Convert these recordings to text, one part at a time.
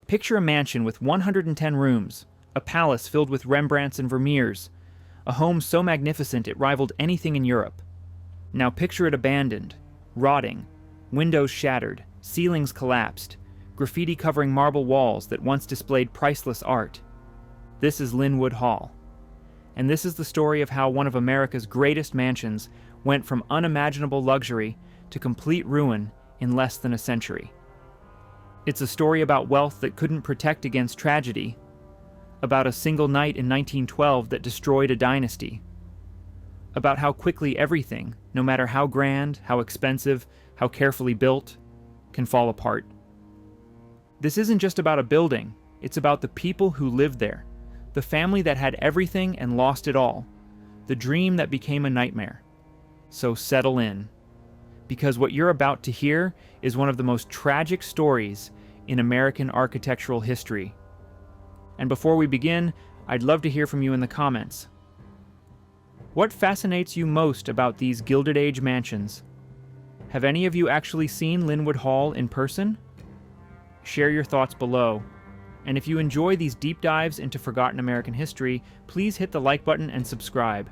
Picture a mansion with 110 rooms, a palace filled with Rembrandts and Vermeers, a home so magnificent it rivaled anything in Europe. Now picture it abandoned, rotting, windows shattered, ceilings collapsed, graffiti covering marble walls that once displayed priceless art. This is Lynwood Hall. And this is the story of how one of America's greatest mansions went from unimaginable luxury to complete ruin in less than a century. It's a story about wealth that couldn't protect against tragedy, about a single night in 1912 that destroyed a dynasty, about how quickly everything, no matter how grand, how expensive, how carefully built, can fall apart. This isn't just about a building, it's about the people who lived there, the family that had everything and lost it all, the dream that became a nightmare. So settle in, because what you're about to hear is one of the most tragic stories in American architectural history. And before we begin, I'd love to hear from you in the comments. What fascinates you most about these Gilded Age mansions? Have any of you actually seen Lynwood Hall in person? Share your thoughts below. And if you enjoy these deep dives into forgotten American history, please hit the like button and subscribe.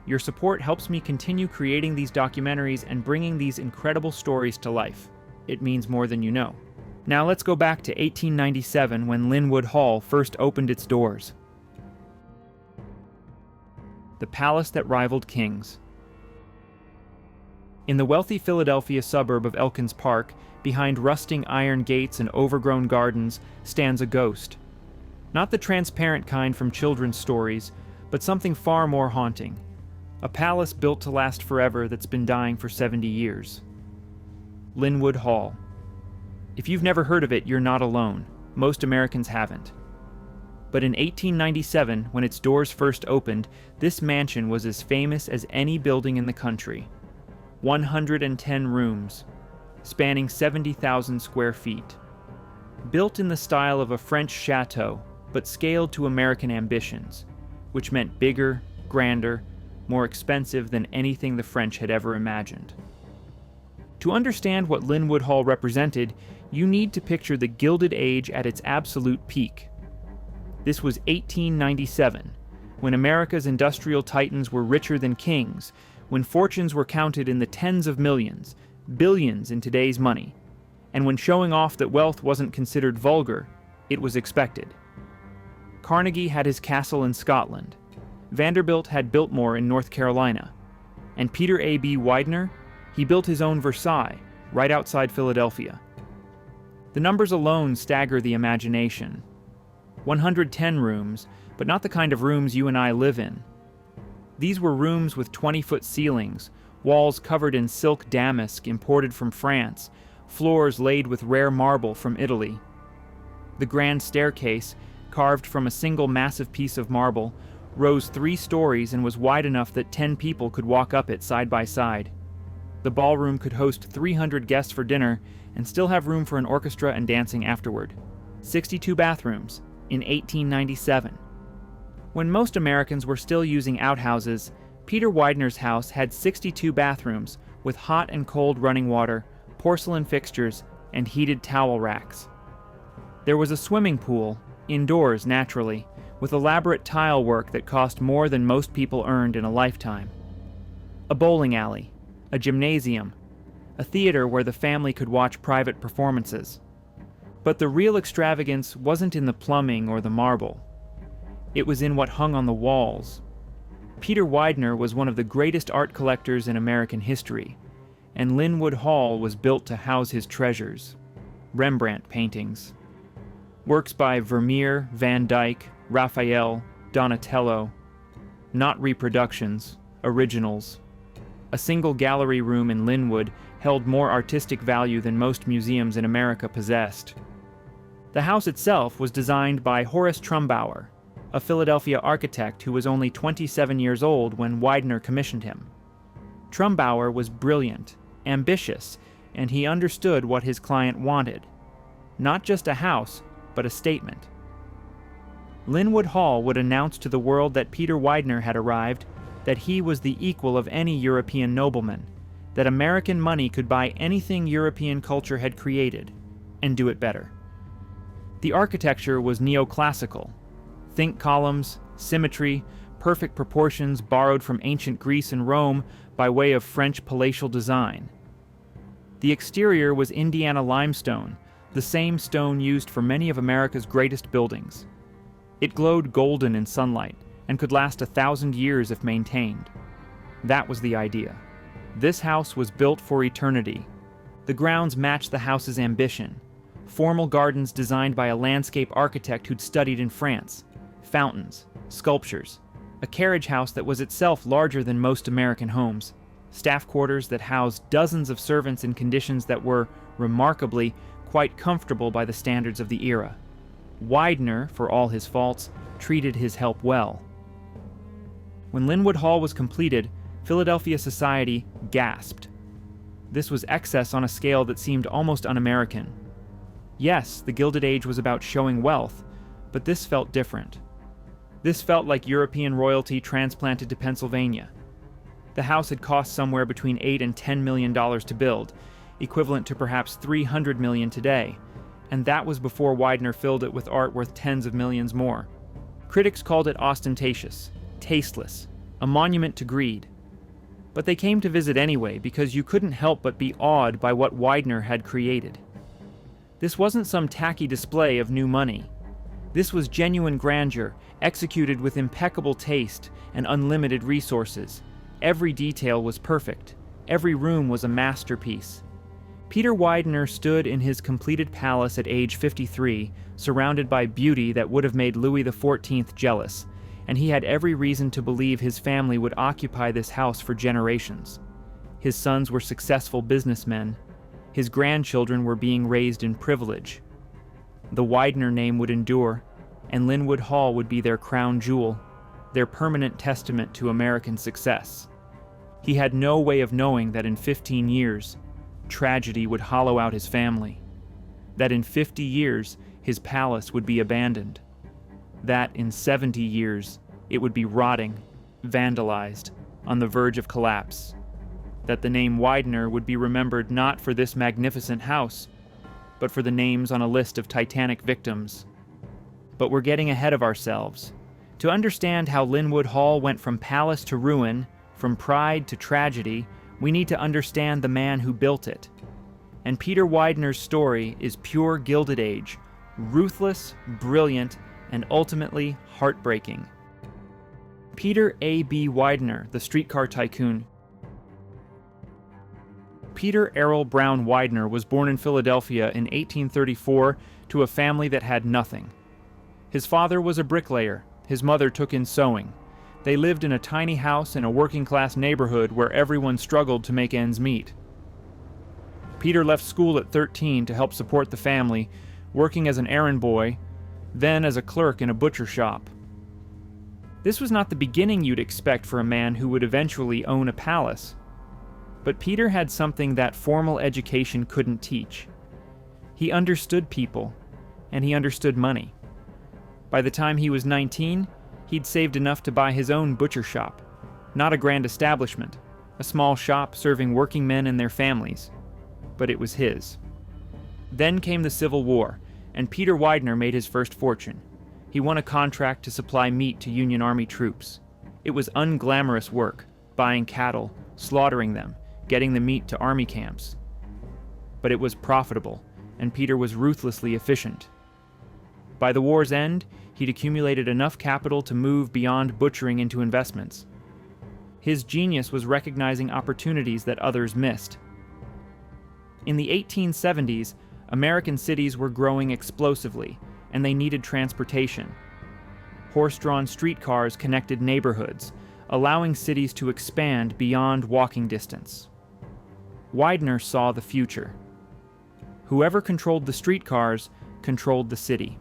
Your support helps me continue creating these documentaries and bringing these incredible stories to life. It means more than you know. Now let's go back to 1897 when Lynwood Hall first opened its doors. The palace that rivaled kings. In the wealthy Philadelphia suburb of Elkins Park, behind rusting iron gates and overgrown gardens, stands a ghost. Not the transparent kind from children's stories, but something far more haunting. A palace built to last forever that's been dying for 70 years. Lynwood Hall. If you've never heard of it, you're not alone. Most Americans haven't. But in 1897, when its doors first opened, this mansion was as famous as any building in the country. 110 rooms, spanning 70,000 square feet. Built in the style of a French chateau, but scaled to American ambitions, which meant bigger, grander, more expensive than anything the French had ever imagined. To understand what Lynwood Hall represented, you need to picture the Gilded Age at its absolute peak. This was 1897, when America's industrial titans were richer than kings, when fortunes were counted in the tens of millions, billions in today's money, and when showing off that wealth wasn't considered vulgar, it was expected. Carnegie had his castle in Scotland, Vanderbilt had Biltmore in North Carolina, and Peter A.B. Widner, he built his own Versailles, right outside Philadelphia. The numbers alone stagger the imagination. 110 rooms, but not the kind of rooms you and I live in. These were rooms with 20-foot ceilings, walls covered in silk damask imported from France, floors laid with rare marble from Italy. The grand staircase, carved from a single massive piece of marble, rose 3 stories and was wide enough that 10 people could walk up it side by side. The ballroom could host 300 guests for dinner and still have room for an orchestra and dancing afterward. 62 bathrooms in 1897. When most Americans were still using outhouses, Peter Widner's house had 62 bathrooms with hot and cold running water, porcelain fixtures, and heated towel racks. There was a swimming pool, indoors naturally, with elaborate tile work that cost more than most people earned in a lifetime. A bowling alley, a gymnasium, a theater where the family could watch private performances. But the real extravagance wasn't in the plumbing or the marble. It was in what hung on the walls. Peter Widner was one of the greatest art collectors in American history, and Lynwood Hall was built to house his treasures, Rembrandt paintings. Works by Vermeer, Van Dyck, Raphael, Donatello. Not reproductions, originals. A single gallery room in Lynwood held more artistic value than most museums in America possessed. The house itself was designed by Horace Trumbauer, a Philadelphia architect who was only 27 years old when Widner commissioned him. Trumbauer was brilliant, ambitious, and he understood what his client wanted. Not just a house, but a statement. Lynwood Hall would announce to the world that Peter Widner had arrived, that he was the equal of any European nobleman, that American money could buy anything European culture had created, and do it better. The architecture was neoclassical. Think columns, symmetry, perfect proportions borrowed from ancient Greece and Rome by way of French palatial design. The exterior was Indiana limestone, the same stone used for many of America's greatest buildings. It glowed golden in sunlight and could last 1,000 years if maintained. That was the idea. This house was built for eternity. The grounds matched the house's ambition. Formal gardens designed by a landscape architect who'd studied in France. Fountains, sculptures. A carriage house that was itself larger than most American homes. Staff quarters that housed dozens of servants in conditions that were, remarkably, quite comfortable by the standards of the era. Widner, for all his faults, treated his help well. When Lynwood Hall was completed, Philadelphia society gasped. This was excess on a scale that seemed almost un-American. Yes, the Gilded Age was about showing wealth, but this felt different. This felt like European royalty transplanted to Pennsylvania. The house had cost somewhere between $8 and $10 million to build, equivalent to perhaps $300 million today, and that was before Widner filled it with art worth tens of millions more. Critics called it ostentatious, tasteless, a monument to greed. But they came to visit anyway because you couldn't help but be awed by what Widner had created. This wasn't some tacky display of new money. This was genuine grandeur, executed with impeccable taste and unlimited resources. Every detail was perfect. Every room was a masterpiece. Peter Widner stood in his completed palace at age 53, surrounded by beauty that would have made Louis XIV jealous, and he had every reason to believe his family would occupy this house for generations. His sons were successful businessmen. His grandchildren were being raised in privilege. The Widner name would endure, and Lynwood Hall would be their crown jewel, their permanent testament to American success. He had no way of knowing that in 15 years, tragedy would hollow out his family. That in 50 years, his palace would be abandoned. That in 70 years, it would be rotting, vandalized, on the verge of collapse. That the name Widner would be remembered not for this magnificent house, but for the names on a list of Titanic victims. But we're getting ahead of ourselves. To understand how Lynwood Hall went from palace to ruin, from pride to tragedy, we need to understand the man who built it. And Peter Widner's story is pure Gilded Age, ruthless, brilliant, and ultimately heartbreaking. Peter A.B. Widner, the streetcar tycoon. Peter Errol Brown Widner was born in Philadelphia in 1834 to a family that had nothing. His father was a bricklayer. His mother took in sewing. They lived in a tiny house in a working-class neighborhood where everyone struggled to make ends meet. Peter left school at 13 to help support the family, working as an errand boy, then as a clerk in a butcher shop. This was not the beginning you'd expect for a man who would eventually own a palace. But Peter had something that formal education couldn't teach. He understood people, and he understood money. By the time he was 19, he'd saved enough to buy his own butcher shop. Not a grand establishment, a small shop serving working men and their families. But it was his. Then came the Civil War, and Peter Widner made his first fortune. He won a contract to supply meat to Union Army troops. It was unglamorous work, buying cattle, slaughtering them, getting the meat to army camps. But it was profitable, and Peter was ruthlessly efficient. By the war's end, he'd accumulated enough capital to move beyond butchering into investments. His genius was recognizing opportunities that others missed. In the 1870s, American cities were growing explosively, and they needed transportation. Horse-drawn streetcars connected neighborhoods, allowing cities to expand beyond walking distance. Widner saw the future. Whoever controlled the streetcars controlled the city.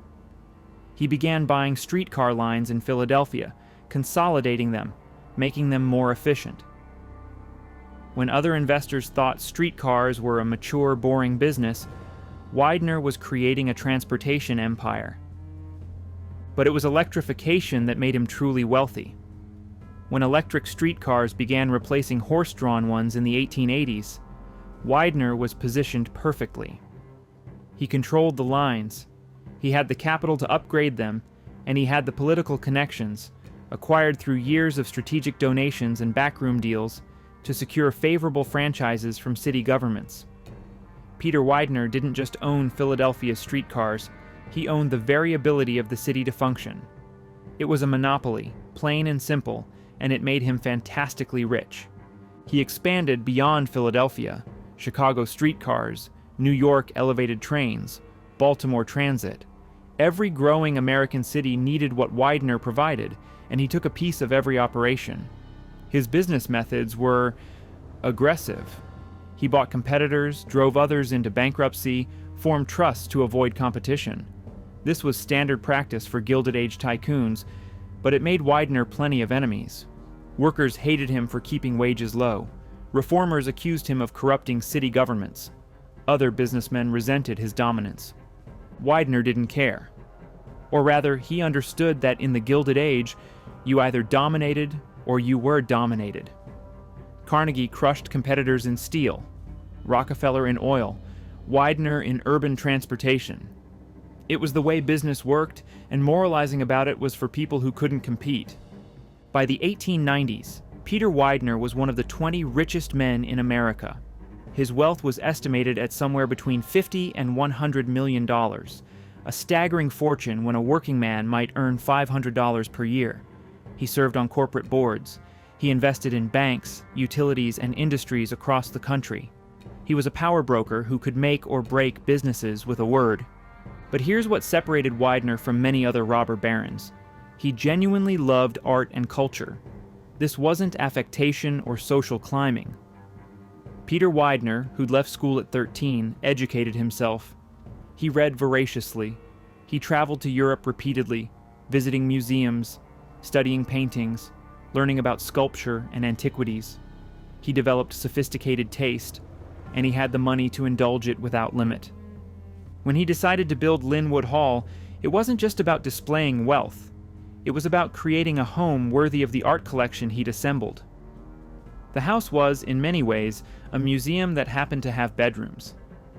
He began buying streetcar lines in Philadelphia, consolidating them, making them more efficient. When other investors thought streetcars were a mature, boring business, Widner was creating a transportation empire. But it was electrification that made him truly wealthy. When electric streetcars began replacing horse-drawn ones in the 1880s, Widner was positioned perfectly. He controlled the lines. He had the capital to upgrade them, and he had the political connections, acquired through years of strategic donations and backroom deals, to secure favorable franchises from city governments. Peter Widner didn't just own Philadelphia's streetcars, he owned the very ability of the city to function. It was a monopoly, plain and simple, and it made him fantastically rich. He expanded beyond Philadelphia: Chicago streetcars, New York elevated trains, Baltimore transit. Every growing American city needed what Widner provided, and he took a piece of every operation. His business methods were aggressive. He bought competitors, drove others into bankruptcy, formed trusts to avoid competition. This was standard practice for Gilded Age tycoons, but it made Widner plenty of enemies. Workers hated him for keeping wages low. Reformers accused him of corrupting city governments. Other businessmen resented his dominance. Widner didn't care. Or rather, he understood that in the Gilded Age, you either dominated or you were dominated. Carnegie crushed competitors in steel, Rockefeller in oil, Widner in urban transportation. It was the way business worked, and moralizing about it was for people who couldn't compete. By the 1890s, Peter Widner was one of the 20 richest men in America. His wealth was estimated at somewhere between $50 and $100 million, a staggering fortune when a working man might earn $500 per year. He served on corporate boards. He invested in banks, utilities, and industries across the country. He was a power broker who could make or break businesses with a word. But here's what separated Widner from many other robber barons. He genuinely loved art and culture. This wasn't affectation or social climbing. Peter Widner, who'd left school at 13, educated himself. He read voraciously. He traveled to Europe repeatedly, visiting museums, studying paintings, learning about sculpture and antiquities. He developed sophisticated taste, and he had the money to indulge it without limit. When he decided to build Lynwood Hall, it wasn't just about displaying wealth. It was about creating a home worthy of the art collection he'd assembled. The house was, in many ways, a museum that happened to have bedrooms.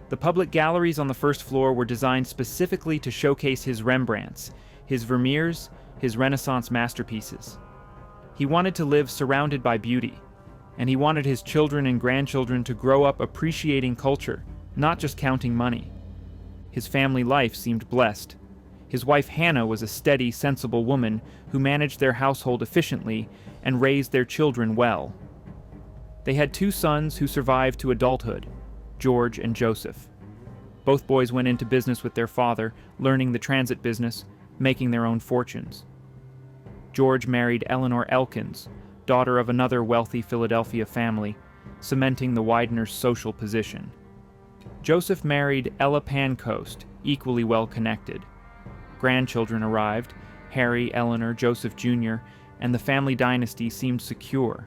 The public galleries on the first floor were designed specifically to showcase his Rembrandts, his Vermeers, his Renaissance masterpieces. He wanted to live surrounded by beauty, and he wanted his children and grandchildren to grow up appreciating culture, not just counting money. His family life seemed blessed. His wife Hannah was a steady, sensible woman who managed their household efficiently and raised their children well. They had 2 sons who survived to adulthood, George and Joseph. Both boys went into business with their father, learning the transit business, making their own fortunes. George married Eleanor Elkins, daughter of another wealthy Philadelphia family, cementing the Widner's social position. Joseph married Ella Pancoast, equally well-connected. Grandchildren arrived, Harry, Eleanor, Joseph Jr., and the family dynasty seemed secure.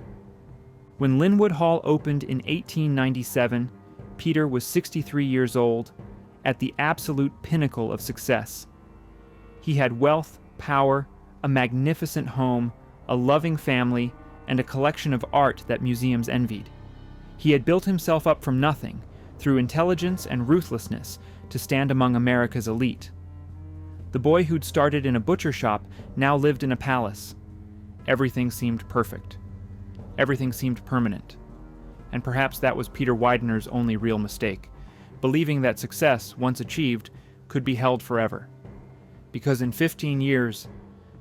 When Lynwood Hall opened in 1897, Peter was 63 years old, at the absolute pinnacle of success. He had wealth, power, a magnificent home, a loving family, and a collection of art that museums envied. He had built himself up from nothing, through intelligence and ruthlessness, to stand among America's elite. The boy who'd started in a butcher shop now lived in a palace. Everything seemed perfect. Everything seemed permanent. And perhaps that was Peter Widner's only real mistake, believing that success, once achieved, could be held forever. Because in 15 years,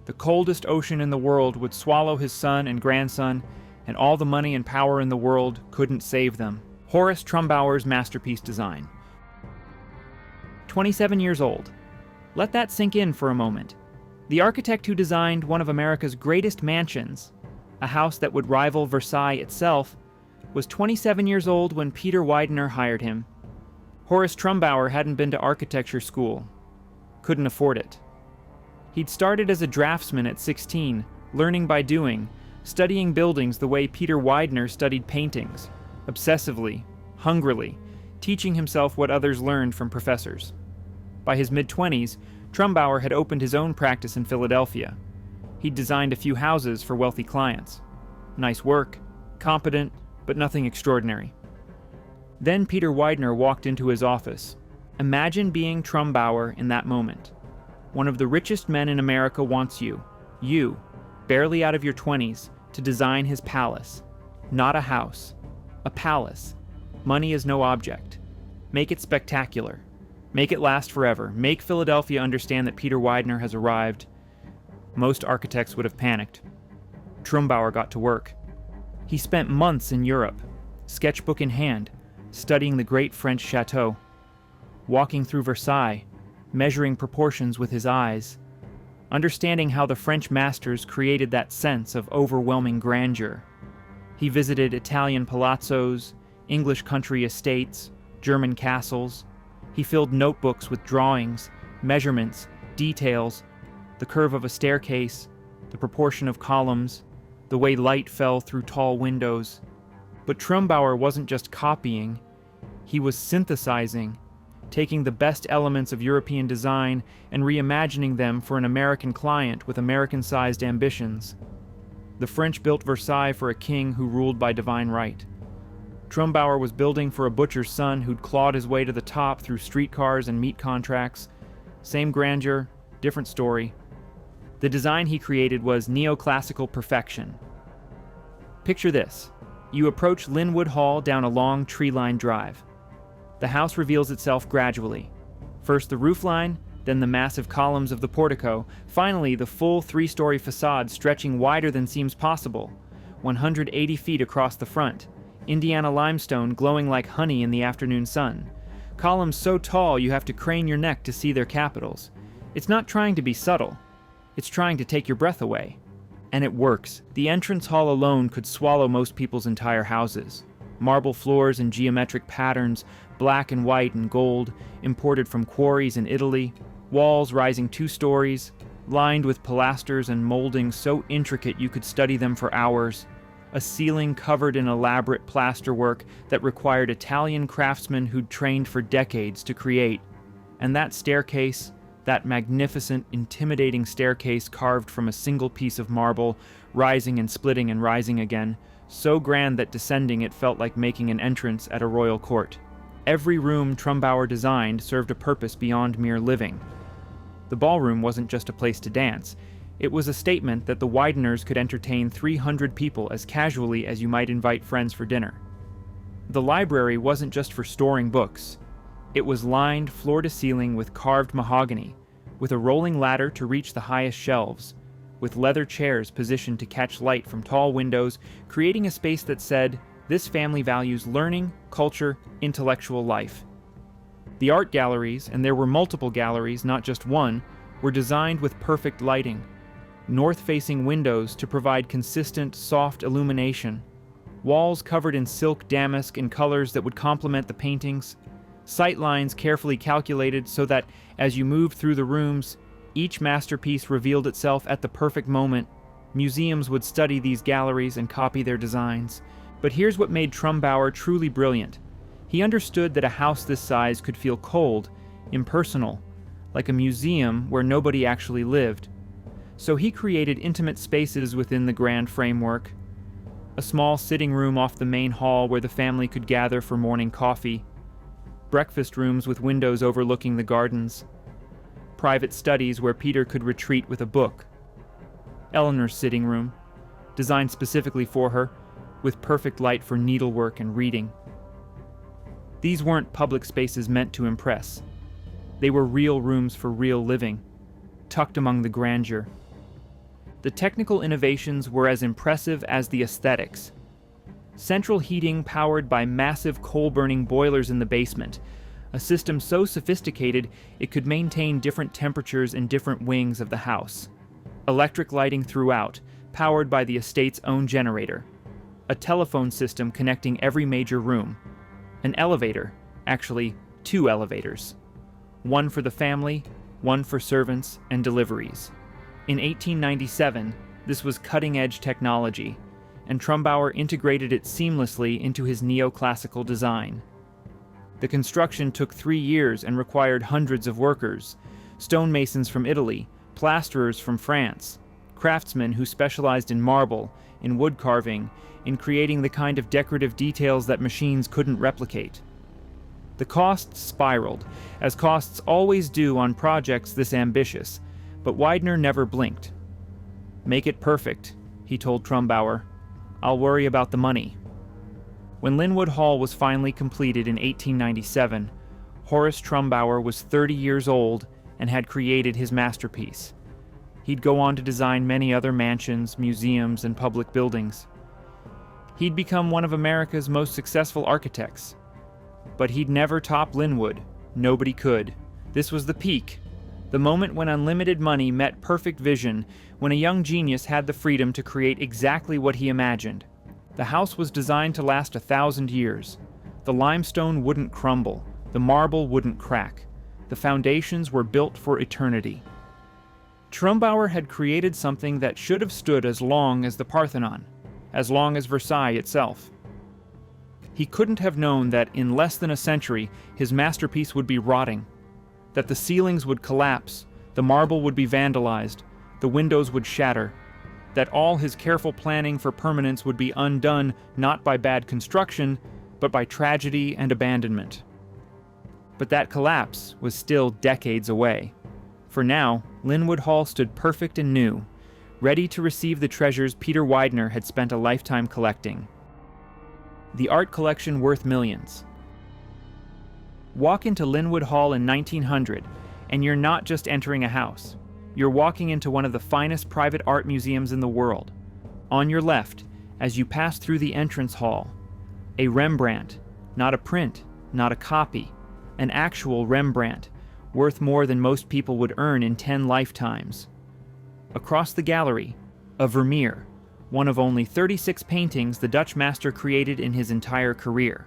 the coldest ocean in the world would swallow his son and grandson, and all the money and power in the world couldn't save them. Horace Trumbauer's masterpiece design. 27 years old. Let that sink in for a moment. The architect who designed one of America's greatest mansions, a house that would rival Versailles itself, was 27 years old when Peter Widner hired him. Horace Trumbauer hadn't been to architecture school. Couldn't afford it. He'd started as a draftsman at 16, learning by doing, studying buildings the way Peter Widner studied paintings, obsessively, hungrily, teaching himself what others learned from professors. By his mid-20s, Trumbauer had opened his own practice in Philadelphia. He'd designed a few houses for wealthy clients. Nice work, competent, but nothing extraordinary. Then Peter Widner walked into his office. Imagine being Trumbauer in that moment. One of the richest men in America wants you, barely out of your 20s, to design his palace. Not a house, a palace. Money is no object. Make it spectacular. Make it last forever. Make Philadelphia understand that Peter Widner has arrived. Most architects would have panicked. Trumbauer got to work. He spent months in Europe, sketchbook in hand, studying the great French chateau, walking through Versailles, measuring proportions with his eyes, understanding how the French masters created that sense of overwhelming grandeur. He visited Italian palazzos, English country estates, German castles. He filled notebooks with drawings, measurements, details, the curve of a staircase, the proportion of columns, the way light fell through tall windows. But Trumbauer wasn't just copying, he was synthesizing, taking the best elements of European design and reimagining them for an American client with American-sized ambitions. The French built Versailles for a king who ruled by divine right. Trumbauer was building for a butcher's son who'd clawed his way to the top through streetcars and meat contracts. Same grandeur, different story. The design he created was neoclassical perfection. Picture this. You approach Lynnewood Hall down a long tree-lined drive. The house reveals itself gradually. First the roofline, then the massive columns of the portico, finally the full 3-story facade stretching wider than seems possible, 180 feet across the front, Indiana limestone glowing like honey in the afternoon sun. Columns so tall you have to crane your neck to see their capitals. It's not trying to be subtle. It's trying to take your breath away. And it works. The entrance hall alone could swallow most people's entire houses. Marble floors and geometric patterns, black and white and gold, imported from quarries in Italy, walls rising 2 stories, lined with pilasters and moldings so intricate you could study them for hours, a ceiling covered in elaborate plasterwork that required Italian craftsmen who'd trained for decades to create, and that staircase, that magnificent, intimidating staircase carved from a single piece of marble, rising and splitting and rising again, so grand that descending it felt like making an entrance at a royal court. Every room Trumbauer designed served a purpose beyond mere living. The ballroom wasn't just a place to dance. It was a statement that the Widners could entertain 300 people as casually as you might invite friends for dinner. The library wasn't just for storing books. It was lined floor to ceiling with carved mahogany, with a rolling ladder to reach the highest shelves, with leather chairs positioned to catch light from tall windows, creating a space that said, "This family values learning, culture, intellectual life." The art galleries, and there were multiple galleries, not just one, were designed with perfect lighting. North-facing windows to provide consistent, soft illumination. Walls covered in silk damask in colors that would complement the paintings. Sightlines carefully calculated so that, as you moved through the rooms, each masterpiece revealed itself at the perfect moment. Museums would study these galleries and copy their designs. But here's what made Trumbauer truly brilliant. He understood that a house this size could feel cold, impersonal, like a museum where nobody actually lived. So he created intimate spaces within the grand framework. A small sitting room off the main hall where the family could gather for morning coffee. Breakfast rooms with windows overlooking the gardens. Private studies where Peter could retreat with a book. Eleanor's sitting room, designed specifically for her, with perfect light for needlework and reading. These weren't public spaces meant to impress. They were real rooms for real living, tucked among the grandeur. The technical innovations were as impressive as the aesthetics. Central heating powered by massive coal-burning boilers in the basement, a system so sophisticated it could maintain different temperatures in different wings of the house. Electric lighting throughout, powered by the estate's own generator. A telephone system connecting every major room. An elevator, actually 2 elevators. One for the family, one for servants and deliveries. In 1897, this was cutting-edge technology, and Trumbauer integrated it seamlessly into his neoclassical design. The construction took 3 years and required hundreds of workers, stonemasons from Italy, plasterers from France, craftsmen who specialized in marble, in wood carving, in creating the kind of decorative details that machines couldn't replicate. The costs spiraled, as costs always do on projects this ambitious, But Widner never blinked. "Make it perfect," he told Trumbauer. "I'll worry about the money." When Lynwood Hall was finally completed in 1897, Horace Trumbauer was 30 years old and had created his masterpiece. He'd go on to design many other mansions, museums, and public buildings. He'd become one of America's most successful architects. But he'd never top Lynwood. Nobody could. This was the peak, the moment when unlimited money met perfect vision, when a young genius had the freedom to create exactly what he imagined. The house was designed to last 1,000 years. The limestone wouldn't crumble. The marble wouldn't crack. The foundations were built for eternity. Trumbauer had created something that should have stood as long as the Parthenon, as long as Versailles itself. He couldn't have known that in less than a century his masterpiece would be rotting, that the ceilings would collapse, the marble would be vandalized, the windows would shatter, that all his careful planning for permanence would be undone not by bad construction, but by tragedy and abandonment. But that collapse was still decades away. For now, Lynwood Hall stood perfect and new, ready to receive the treasures Peter Widner had spent a lifetime collecting. The art collection worth millions. Walk into Lynwood Hall in 1900, and you're not just entering a house. You're walking into one of the finest private art museums in the world. On your left, as you pass through the entrance hall, a Rembrandt, not a print, not a copy, an actual Rembrandt, worth more than most people would earn in 10 lifetimes. Across the gallery, a Vermeer, one of only 36 paintings the Dutch master created in his entire career.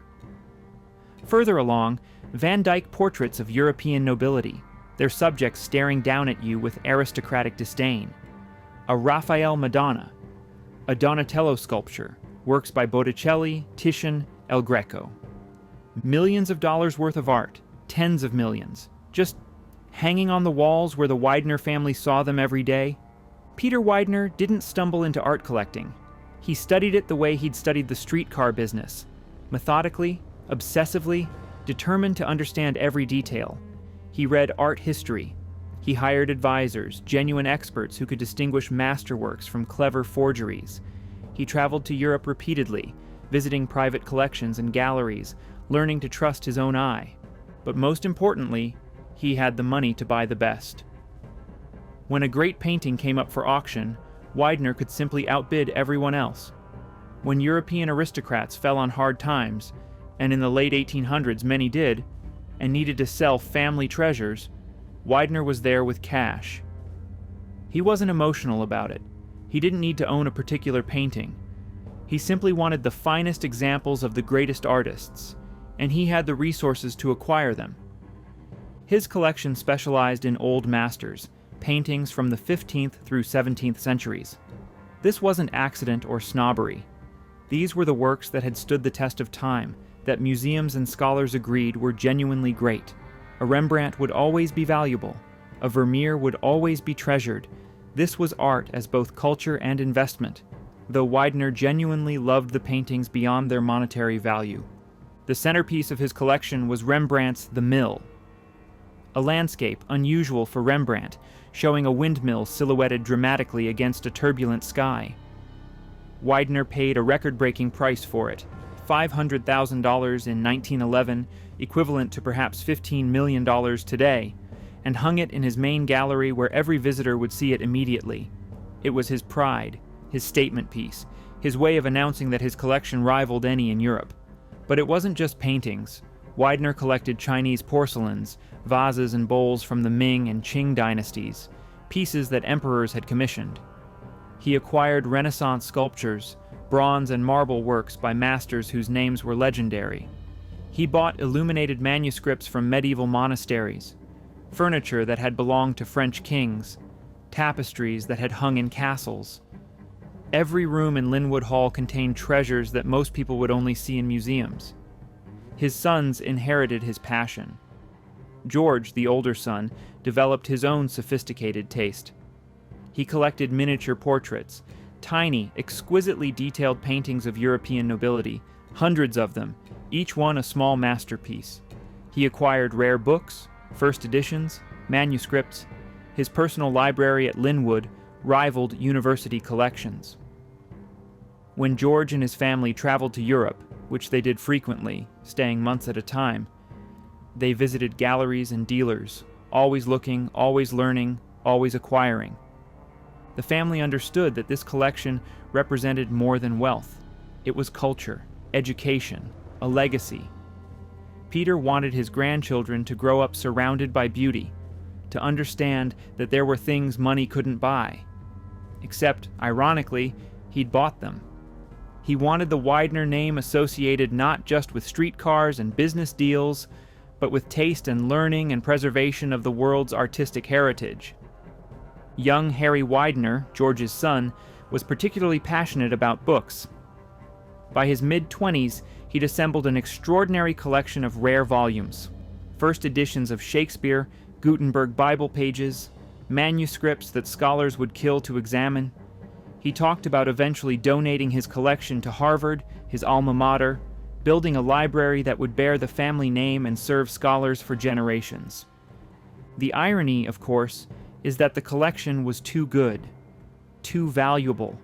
Further along, Van Dyck portraits of European nobility, their subjects staring down at you with aristocratic disdain. A Raphael Madonna, a Donatello sculpture, works by Botticelli, Titian, El Greco. Millions of dollars worth of art, tens of millions, just hanging on the walls where the Widner family saw them every day. Peter Widner didn't stumble into art collecting. He studied it the way he'd studied the streetcar business, methodically, obsessively, determined to understand every detail. He read art history. He hired advisors, genuine experts who could distinguish masterworks from clever forgeries. He traveled to Europe repeatedly, visiting private collections and galleries, learning to trust his own eye. But most importantly, he had the money to buy the best. When a great painting came up for auction, Widner could simply outbid everyone else. When European aristocrats fell on hard times, and in the late 1800s many did, and needed to sell family treasures, Widner was there with cash. He wasn't emotional about it. He didn't need to own a particular painting. He simply wanted the finest examples of the greatest artists, and he had the resources to acquire them. His collection specialized in old masters, paintings from the 15th through 17th centuries. This wasn't accident or snobbery. These were the works that had stood the test of time, that museums and scholars agreed were genuinely great. A Rembrandt would always be valuable. A Vermeer would always be treasured. This was art as both culture and investment, though Widner genuinely loved the paintings beyond their monetary value. The centerpiece of his collection was Rembrandt's The Mill, a landscape unusual for Rembrandt, showing a windmill silhouetted dramatically against a turbulent sky. Widner paid a record-breaking price for it, $500,000 in 1911, equivalent to perhaps $15 million today, and hung it in his main gallery where every visitor would see it immediately. It was his pride, his statement piece, his way of announcing that his collection rivaled any in Europe. But it wasn't just paintings. Widner collected Chinese porcelains, vases and bowls from the Ming and Qing dynasties, pieces that emperors had commissioned. He acquired Renaissance sculptures, bronze and marble works by masters whose names were legendary. He bought illuminated manuscripts from medieval monasteries, furniture that had belonged to French kings, tapestries that had hung in castles. Every room in Lynwood Hall contained treasures that most people would only see in museums. His sons inherited his passion. George, the older son, developed his own sophisticated taste. He collected miniature portraits, tiny, exquisitely detailed paintings of European nobility, hundreds of them, each one a small masterpiece. He acquired rare books, first editions, manuscripts. His personal library at Lynwood rivaled university collections. When George and his family traveled to Europe, which they did frequently, staying months at a time, they visited galleries and dealers, always looking, always learning, always acquiring. The family understood that this collection represented more than wealth. It was culture, education, a legacy. Peter wanted his grandchildren to grow up surrounded by beauty, to understand that there were things money couldn't buy. Except, ironically, he'd bought them. He wanted the Widner name associated not just with streetcars and business deals, but with taste and learning and preservation of the world's artistic heritage. Young Harry Widner, George's son, was particularly passionate about books. By his mid-20s, he'd assembled an extraordinary collection of rare volumes, first editions of Shakespeare, Gutenberg Bible pages, manuscripts that scholars would kill to examine. He talked about eventually donating his collection to Harvard, his alma mater, building a library that would bear the family name and serve scholars for generations. The irony, of course, is that the collection was too good, too valuable,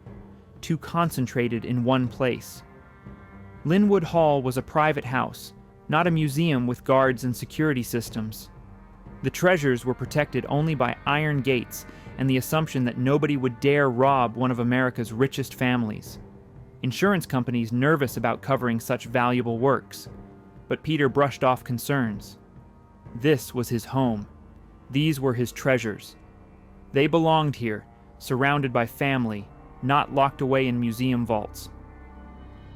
too concentrated in one place. Lynwood Hall was a private house, not a museum with guards and security systems. The treasures were protected only by iron gates and the assumption that nobody would dare rob one of America's richest families. Insurance companies nervous about covering such valuable works, but Peter brushed off concerns. This was his home. These were his treasures. They belonged here, surrounded by family, not locked away in museum vaults.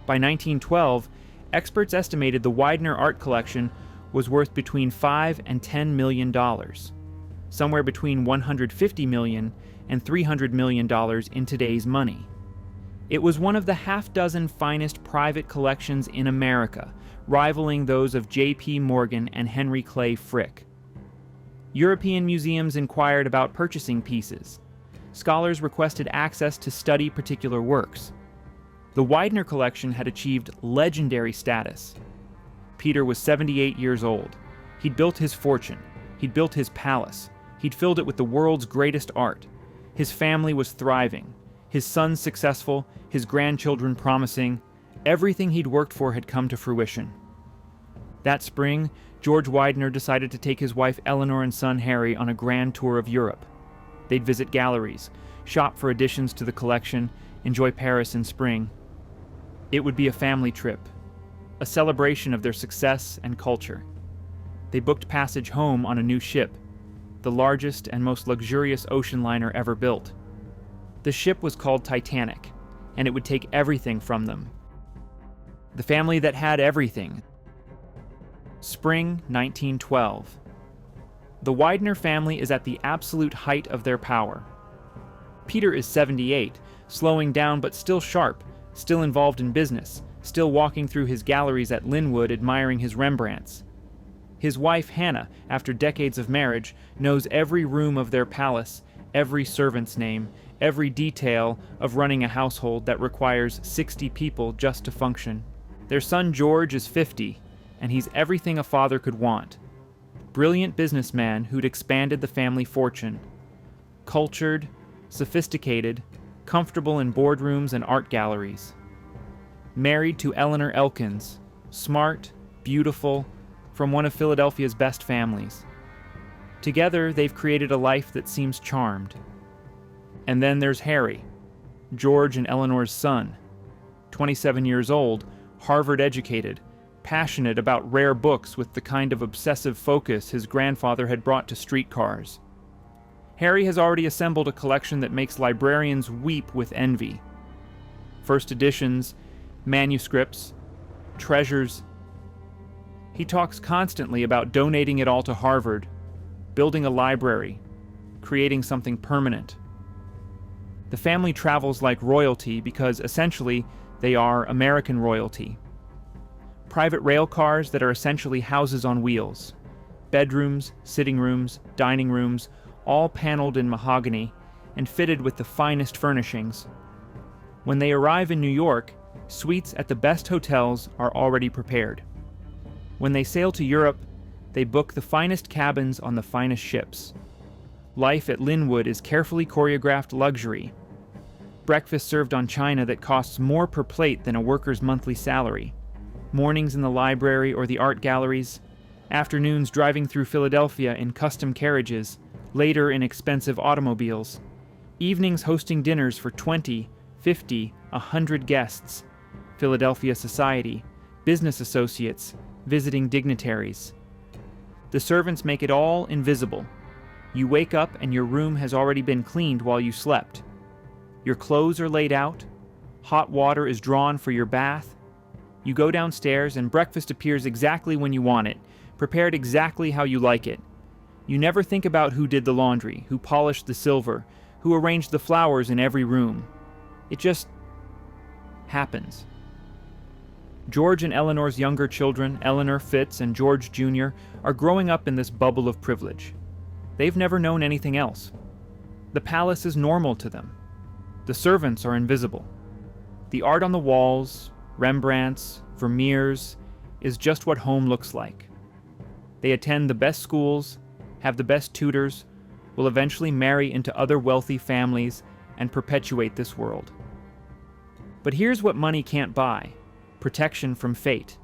By 1912, experts estimated the Widner art collection was worth between $5 and $10 million, somewhere between $150 million and $300 million in today's money. It was one of the half-dozen finest private collections in America, rivaling those of J.P. Morgan and Henry Clay Frick. European museums inquired about purchasing pieces. Scholars requested access to study particular works. The Widner collection had achieved legendary status. Peter was 78 years old. He'd built his fortune. He'd built his palace. He'd filled it with the world's greatest art. His family was thriving. His sons successful, his grandchildren promising. Everything he'd worked for had come to fruition. That spring, George Widner decided to take his wife Eleanor and son Harry on a grand tour of Europe. They'd visit galleries, shop for additions to the collection, enjoy Paris in spring. It would be a family trip, a celebration of their success and culture. They booked passage home on a new ship, the largest and most luxurious ocean liner ever built. The ship was called Titanic, and it would take everything from them. The family that had everything. Spring 1912. The Widner family is at the absolute height of their power. Peter is 78, slowing down but still sharp, still involved in business, still walking through his galleries at Lynwood admiring his Rembrandts. His wife Hannah, after decades of marriage, knows every room of their palace, every servant's name, every detail of running a household that requires 60 people just to function. Their son George is 50, and he's everything a father could want. Brilliant businessman who'd expanded the family fortune. Cultured, sophisticated, comfortable in boardrooms and art galleries. Married to Eleanor Elkins, smart, beautiful, from one of Philadelphia's best families. Together, they've created a life that seems charmed. And then there's Harry, George and Eleanor's son, 27 years old, Harvard-educated, passionate about rare books with the kind of obsessive focus his grandfather had brought to streetcars. Harry has already assembled a collection that makes librarians weep with envy. First editions, manuscripts, treasures. He talks constantly about donating it all to Harvard, building a library, creating something permanent. The family travels like royalty because, essentially, they are American royalty. Private rail cars that are essentially houses on wheels. Bedrooms, sitting rooms, dining rooms, all paneled in mahogany and fitted with the finest furnishings. When they arrive in New York, suites at the best hotels are already prepared. When they sail to Europe, they book the finest cabins on the finest ships. Life at Lynwood is carefully choreographed luxury. Breakfast served on china that costs more per plate than a worker's monthly salary. Mornings in the library or the art galleries. Afternoons driving through Philadelphia in custom carriages, later in expensive automobiles. Evenings hosting dinners for 20, 50, 100 guests. Philadelphia society, business associates, visiting dignitaries. The servants make it all invisible. You wake up and your room has already been cleaned while you slept. Your clothes are laid out. Hot water is drawn for your bath. You go downstairs and breakfast appears exactly when you want it, prepared exactly how you like it. You never think about who did the laundry, who polished the silver, who arranged the flowers in every room. It just happens. George and Eleanor's younger children, Eleanor, Fitz, and George Jr., are growing up in this bubble of privilege. They've never known anything else. The palace is normal to them. The servants are invisible. The art on the walls, Rembrandts, Vermeers, is just what home looks like. They attend the best schools, have the best tutors, will eventually marry into other wealthy families, and perpetuate this world. But here's what money can't buy: protection from fate,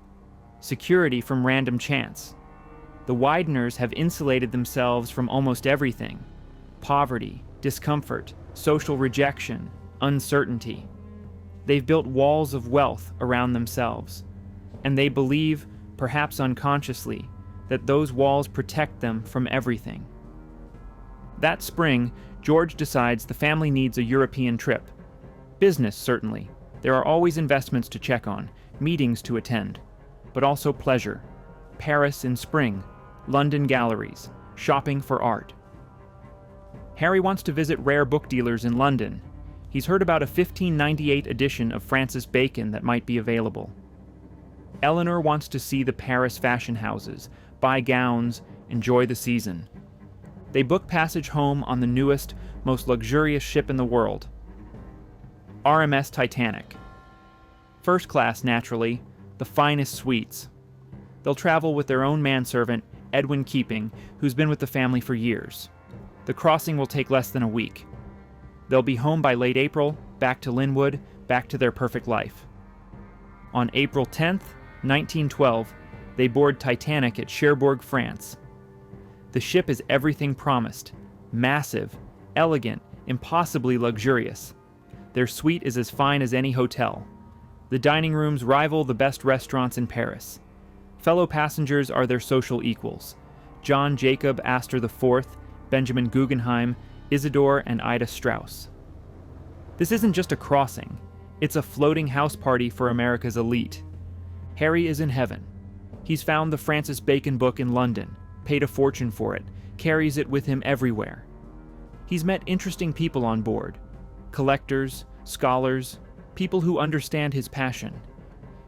security from random chance. The Widners have insulated themselves from almost everything: poverty, discomfort, social rejection, uncertainty. They've built walls of wealth around themselves, and they believe, perhaps unconsciously, that those walls protect them from everything. That spring, George decides the family needs a European trip. Business, certainly. There are always investments to check on, meetings to attend, but also pleasure. Paris in spring, London galleries, shopping for art. Harry wants to visit rare book dealers in London. He's heard about a 1598 edition of Francis Bacon that might be available. Eleanor wants to see the Paris fashion houses, buy gowns, enjoy the season. They book passage home on the newest, most luxurious ship in the world, RMS Titanic. First class, naturally, the finest suites. They'll travel with their own manservant, Edwin Keeping, who's been with the family for years. The crossing will take less than a week. They'll be home by late April, back to Lynwood, back to their perfect life. On April 10th, 1912, they board Titanic at Cherbourg, France. The ship is everything promised: massive, elegant, impossibly luxurious. Their suite is as fine as any hotel. The dining rooms rival the best restaurants in Paris. Fellow passengers are their social equals: John Jacob Astor IV, Benjamin Guggenheim, Isidore and Ida Strauss. This isn't just a crossing, it's a floating house party for America's elite. Harry is in heaven. He's found the Francis Bacon book in London, paid a fortune for it, carries it with him everywhere. He's met interesting people on board: collectors, scholars, people who understand his passion.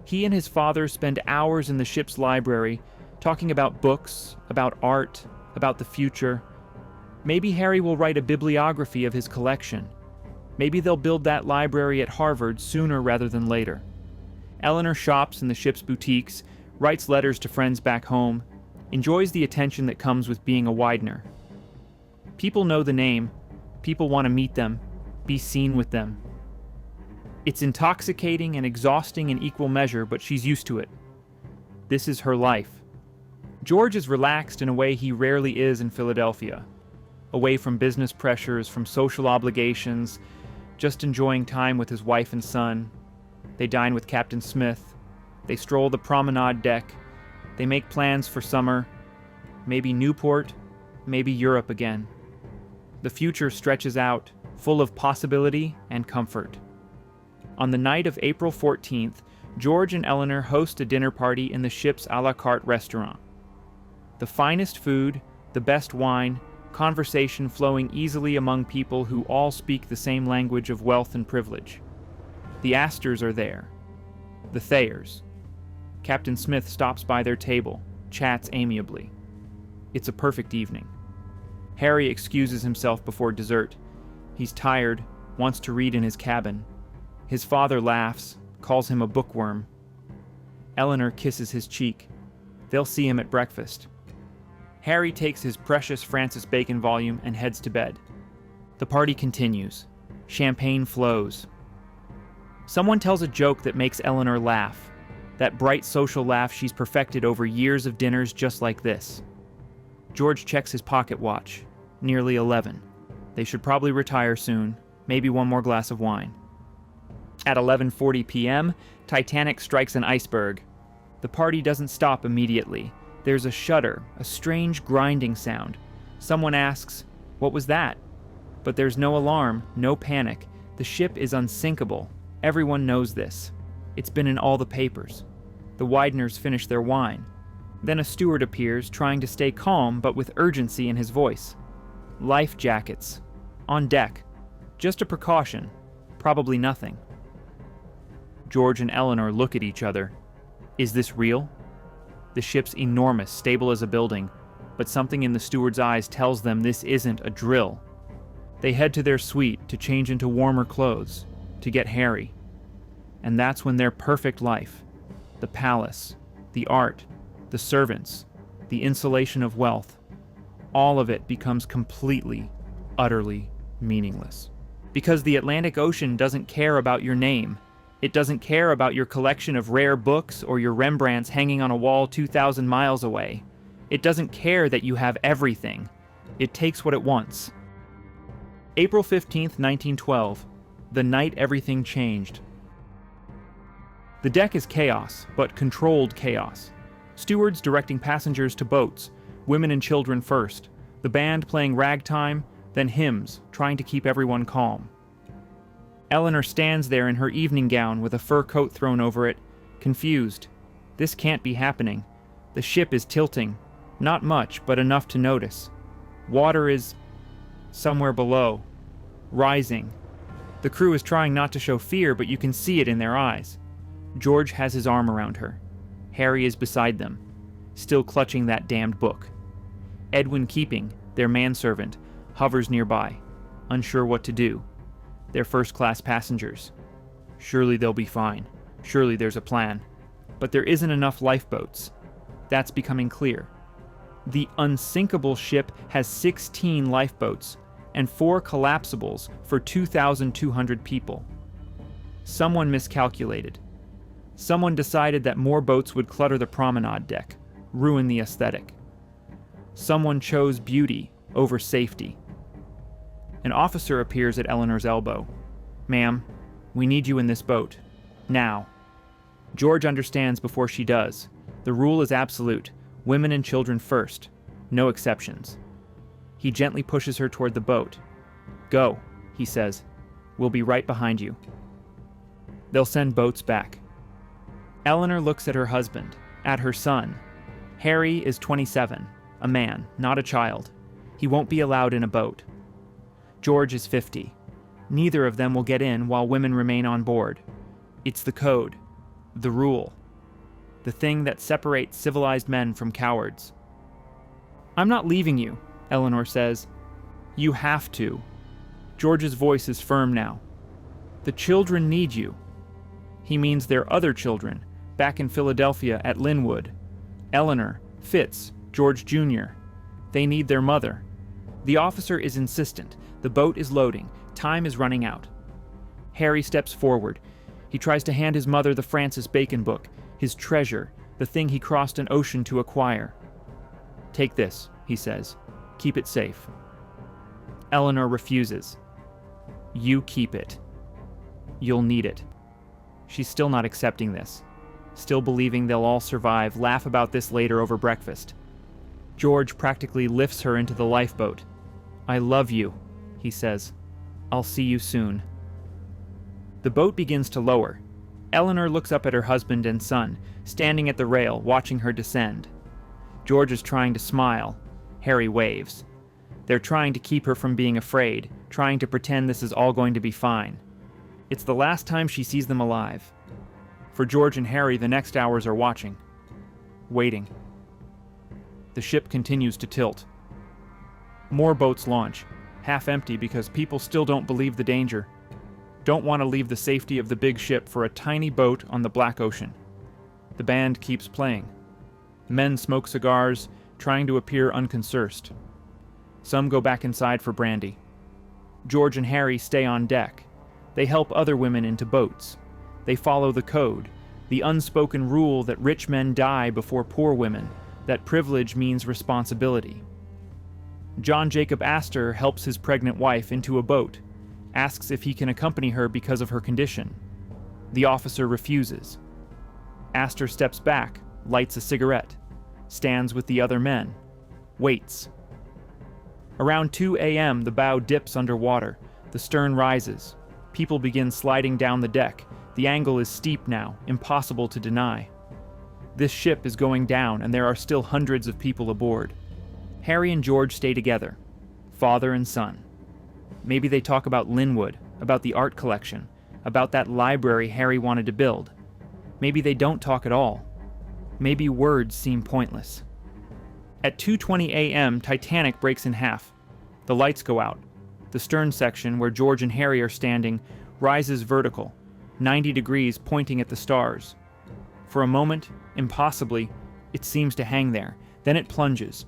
He and his father spend hours in the ship's library talking about books, about art, about the future. Maybe Harry will write a bibliography of his collection. Maybe they'll build that library at Harvard sooner rather than later. Eleanor shops in the ship's boutiques, writes letters to friends back home, enjoys the attention that comes with being a Widner. People know the name, people want to meet them, be seen with them. It's intoxicating and exhausting in equal measure, but she's used to it. This is her life. George is relaxed in a way he rarely is in Philadelphia. Away from business pressures, from social obligations, just enjoying time with his wife and son. They dine with Captain Smith. They stroll the promenade deck. They make plans for summer. Maybe Newport, maybe Europe again. The future stretches out, full of possibility and comfort. On the night of April 14th, George and Eleanor host a dinner party in the ship's a la carte restaurant. The finest food, the best wine, conversation flowing easily among people who all speak the same language of wealth and privilege. The Astors are there. The Thayers. Captain Smith stops by their table, chats amiably. It's a perfect evening. Harry excuses himself before dessert. He's tired, wants to read in his cabin. His father laughs, calls him a bookworm. Eleanor kisses his cheek. They'll see him at breakfast. Harry takes his precious Francis Bacon volume and heads to bed. The party continues. Champagne flows. Someone tells a joke that makes Eleanor laugh. That bright social laugh she's perfected over years of dinners just like this. George checks his pocket watch. Nearly 11. They should probably retire soon. Maybe one more glass of wine. At 11:40 p.m., Titanic strikes an iceberg. The party doesn't stop immediately. There's a shudder, a strange grinding sound. Someone asks, "What was that?" But there's no alarm, no panic. The ship is unsinkable. Everyone knows this. It's been in all the papers. The Widners finish their wine. Then a steward appears, trying to stay calm but with urgency in his voice. Life jackets. On deck. Just a precaution. Probably nothing. George and Eleanor look at each other. Is this real? The ship's enormous, stable as a building, but something in the steward's eyes tells them this isn't a drill. They head to their suite to change into warmer clothes, to get Harry. And that's when their perfect life, the palace, the art, the servants, the insulation of wealth, all of it becomes completely, utterly meaningless. Because the Atlantic Ocean doesn't care about your name. It doesn't care about your collection of rare books or your Rembrandts hanging on a wall 2,000 miles away. It doesn't care that you have everything. It takes what it wants. April 15th, 1912. The night everything changed. The deck is chaos, but controlled chaos. Stewards directing passengers to boats, women and children first, the band playing ragtime, then hymns, trying to keep everyone calm. Eleanor stands there in her evening gown with a fur coat thrown over it, confused. This can't be happening. The ship is tilting. Not much, but enough to notice. Water is somewhere below. Rising. The crew is trying not to show fear, but you can see it in their eyes. George has his arm around her. Harry is beside them, still clutching that damned book. Edwin Keeping, their manservant, hovers nearby, unsure what to do. They're first-class passengers. Surely they'll be fine. Surely there's a plan. But there isn't enough lifeboats. That's becoming clear. The unsinkable ship has 16 lifeboats and 4 collapsibles for 2,200 people. Someone miscalculated. Someone decided that more boats would clutter the promenade deck, ruin the aesthetic. Someone chose beauty over safety. An officer appears at Eleanor's elbow. "Ma'am, we need you in this boat. Now." George understands before she does. The rule is absolute. Women and children first. No exceptions. He gently pushes her toward the boat. "Go," he says. "We'll be right behind you." They'll send boats back. Eleanor looks at her husband, at her son. Harry is 27, a man, not a child. He won't be allowed in a boat. George is 50. Neither of them will get in while women remain on board. It's the code, the rule, the thing that separates civilized men from cowards. "I'm not leaving you," Eleanor says. "You have to." George's voice is firm now. "The children need you." He means their other children, back in Philadelphia at Lynwood. Eleanor, Fitz, George Jr. They need their mother. The officer is insistent. The boat is loading. Time is running out. Harry steps forward. He tries to hand his mother the Francis Bacon book, his treasure, the thing he crossed an ocean to acquire. "Take this," he says. "Keep it safe." Eleanor refuses. "You keep it. You'll need it." She's still not accepting this, still believing they'll all survive, laugh about this later over breakfast. George practically lifts her into the lifeboat. "I love you," he says. "I'll see you soon." The boat begins to lower. Eleanor looks up at her husband and son, standing at the rail, watching her descend. George is trying to smile. Harry waves. They're trying to keep her from being afraid, trying to pretend this is all going to be fine. It's the last time she sees them alive. For George and Harry, the next hours are watching. Waiting. The ship continues to tilt. More boats launch, half empty because people still don't believe the danger. Don't want to leave the safety of the big ship for a tiny boat on the Black Ocean. The band keeps playing. Men smoke cigars, trying to appear unconcerned. Some go back inside for brandy. George and Harry stay on deck. They help other women into boats. They follow the code, the unspoken rule that rich men die before poor women, that privilege means responsibility. John Jacob Astor helps his pregnant wife into a boat, asks if he can accompany her because of her condition. The officer refuses. Astor steps back, lights a cigarette, stands with the other men, waits. Around 2 a.m., the bow dips underwater. The stern rises. People begin sliding down the deck. The angle is steep now, impossible to deny. This ship is going down, and there are still hundreds of people aboard. Harry and George stay together, father and son. Maybe they talk about Lynwood, about the art collection, about that library Harry wanted to build. Maybe they don't talk at all. Maybe words seem pointless. At 2:20 a.m., Titanic breaks in half. The lights go out. The stern section, where George and Harry are standing, rises vertical, 90 degrees pointing at the stars. For a moment, impossibly, it seems to hang there. Then it plunges.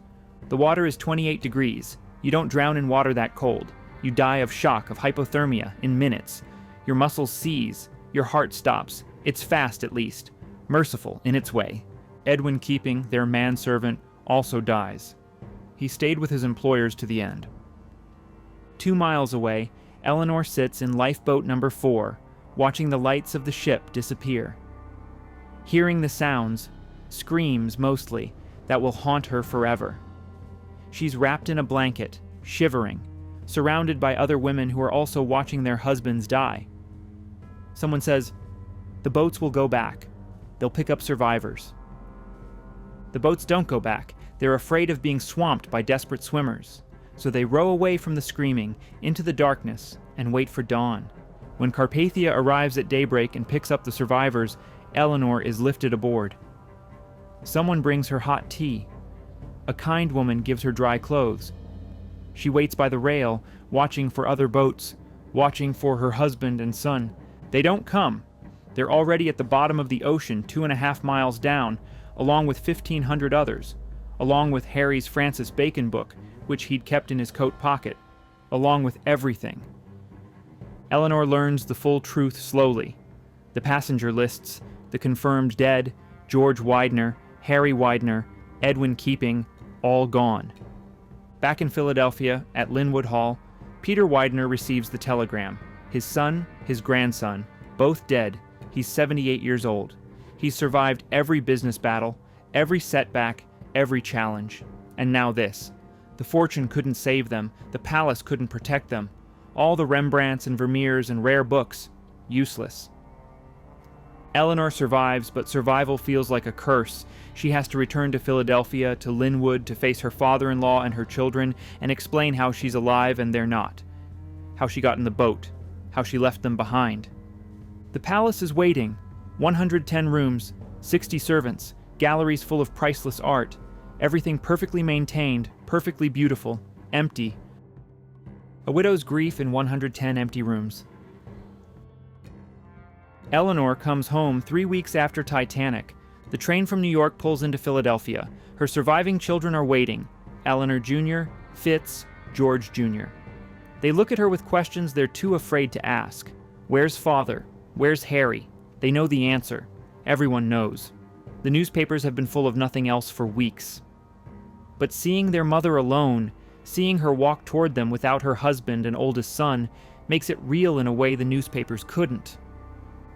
The water is 28 degrees. You don't drown in water that cold. You die of shock, of hypothermia, in minutes. Your muscles seize. Your heart stops. It's fast, at least. Merciful, in its way. Edwin Keeping, their manservant, also dies. He stayed with his employers to the end. 2 miles away, Eleanor sits in lifeboat number 4, watching the lights of the ship disappear. Hearing the sounds, screams mostly, that will haunt her forever. She's wrapped in a blanket, shivering, surrounded by other women who are also watching their husbands die. Someone says, "The boats will go back. They'll pick up survivors." The boats don't go back. They're afraid of being swamped by desperate swimmers. So they row away from the screaming, into the darkness, and wait for dawn. When Carpathia arrives at daybreak and picks up the survivors, Eleanor is lifted aboard. Someone brings her hot tea. A kind woman gives her dry clothes. She waits by the rail, watching for other boats, watching for her husband and son. They don't come. They're already at the bottom of the ocean, 2.5 miles down, along with 1,500 others, along with Harry's Francis Bacon book, which he'd kept in his coat pocket, along with everything. Eleanor learns the full truth slowly. The passenger lists, the confirmed dead, George Widner, Harry Widner, Edwin Keeping, all gone. Back in Philadelphia, at Lynwood Hall, Peter Widner receives the telegram. His son, his grandson, both dead. He's 78 years old. He's survived every business battle, every setback, every challenge. And now this. The fortune couldn't save them. The palace couldn't protect them. All the Rembrandts and Vermeers and rare books, useless. Eleanor survives, but survival feels like a curse. She has to return to Philadelphia, to Lynwood, to face her father-in-law and her children, and explain how she's alive and they're not. How she got in the boat. How she left them behind. The palace is waiting. 110 rooms, 60 servants, galleries full of priceless art. Everything perfectly maintained, perfectly beautiful, empty. A widow's grief in 110 empty rooms. Eleanor comes home 3 weeks after Titanic. The train from New York pulls into Philadelphia. Her surviving children are waiting. Eleanor Jr., Fitz, George Jr. They look at her with questions they're too afraid to ask. Where's father? Where's Harry? They know the answer. Everyone knows. The newspapers have been full of nothing else for weeks. But seeing their mother alone, seeing her walk toward them without her husband and oldest son, makes it real in a way the newspapers couldn't.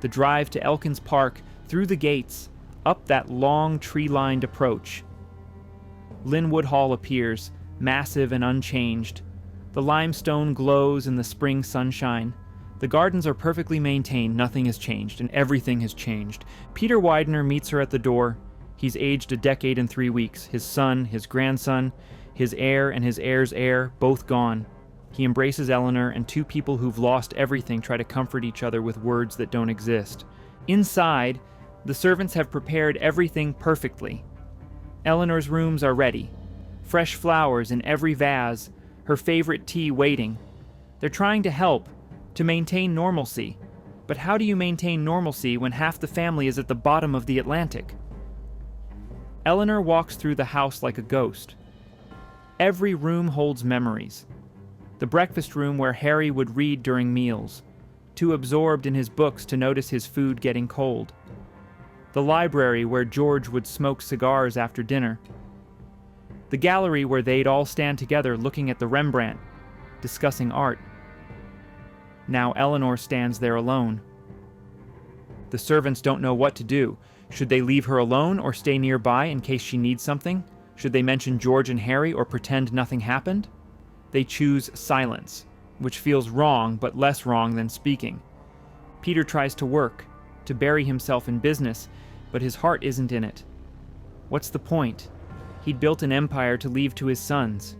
The drive to Elkins Park, through the gates, up that long tree-lined approach. Lynwood Hall appears, massive and unchanged. The limestone glows in the spring sunshine. The gardens are perfectly maintained, nothing has changed, and everything has changed. Peter Widner meets her at the door. He's aged a decade and 3 weeks. His son, his grandson, his heir and his heir's heir, both gone. He embraces Eleanor, and two people who've lost everything try to comfort each other with words that don't exist. Inside, the servants have prepared everything perfectly. Eleanor's rooms are ready. Fresh flowers in every vase, her favorite tea waiting. They're trying to help, to maintain normalcy. But how do you maintain normalcy when half the family is at the bottom of the Atlantic? Eleanor walks through the house like a ghost. Every room holds memories. The breakfast room where Harry would read during meals, too absorbed in his books to notice his food getting cold. The library where George would smoke cigars after dinner. The gallery where they'd all stand together looking at the Rembrandt, discussing art. Now Eleanor stands there alone. The servants don't know what to do. Should they leave her alone or stay nearby in case she needs something? Should they mention George and Harry or pretend nothing happened? They choose silence, which feels wrong but less wrong than speaking. Peter tries to work, to bury himself in business, but his heart isn't in it. What's the point? He'd built an empire to leave to his sons.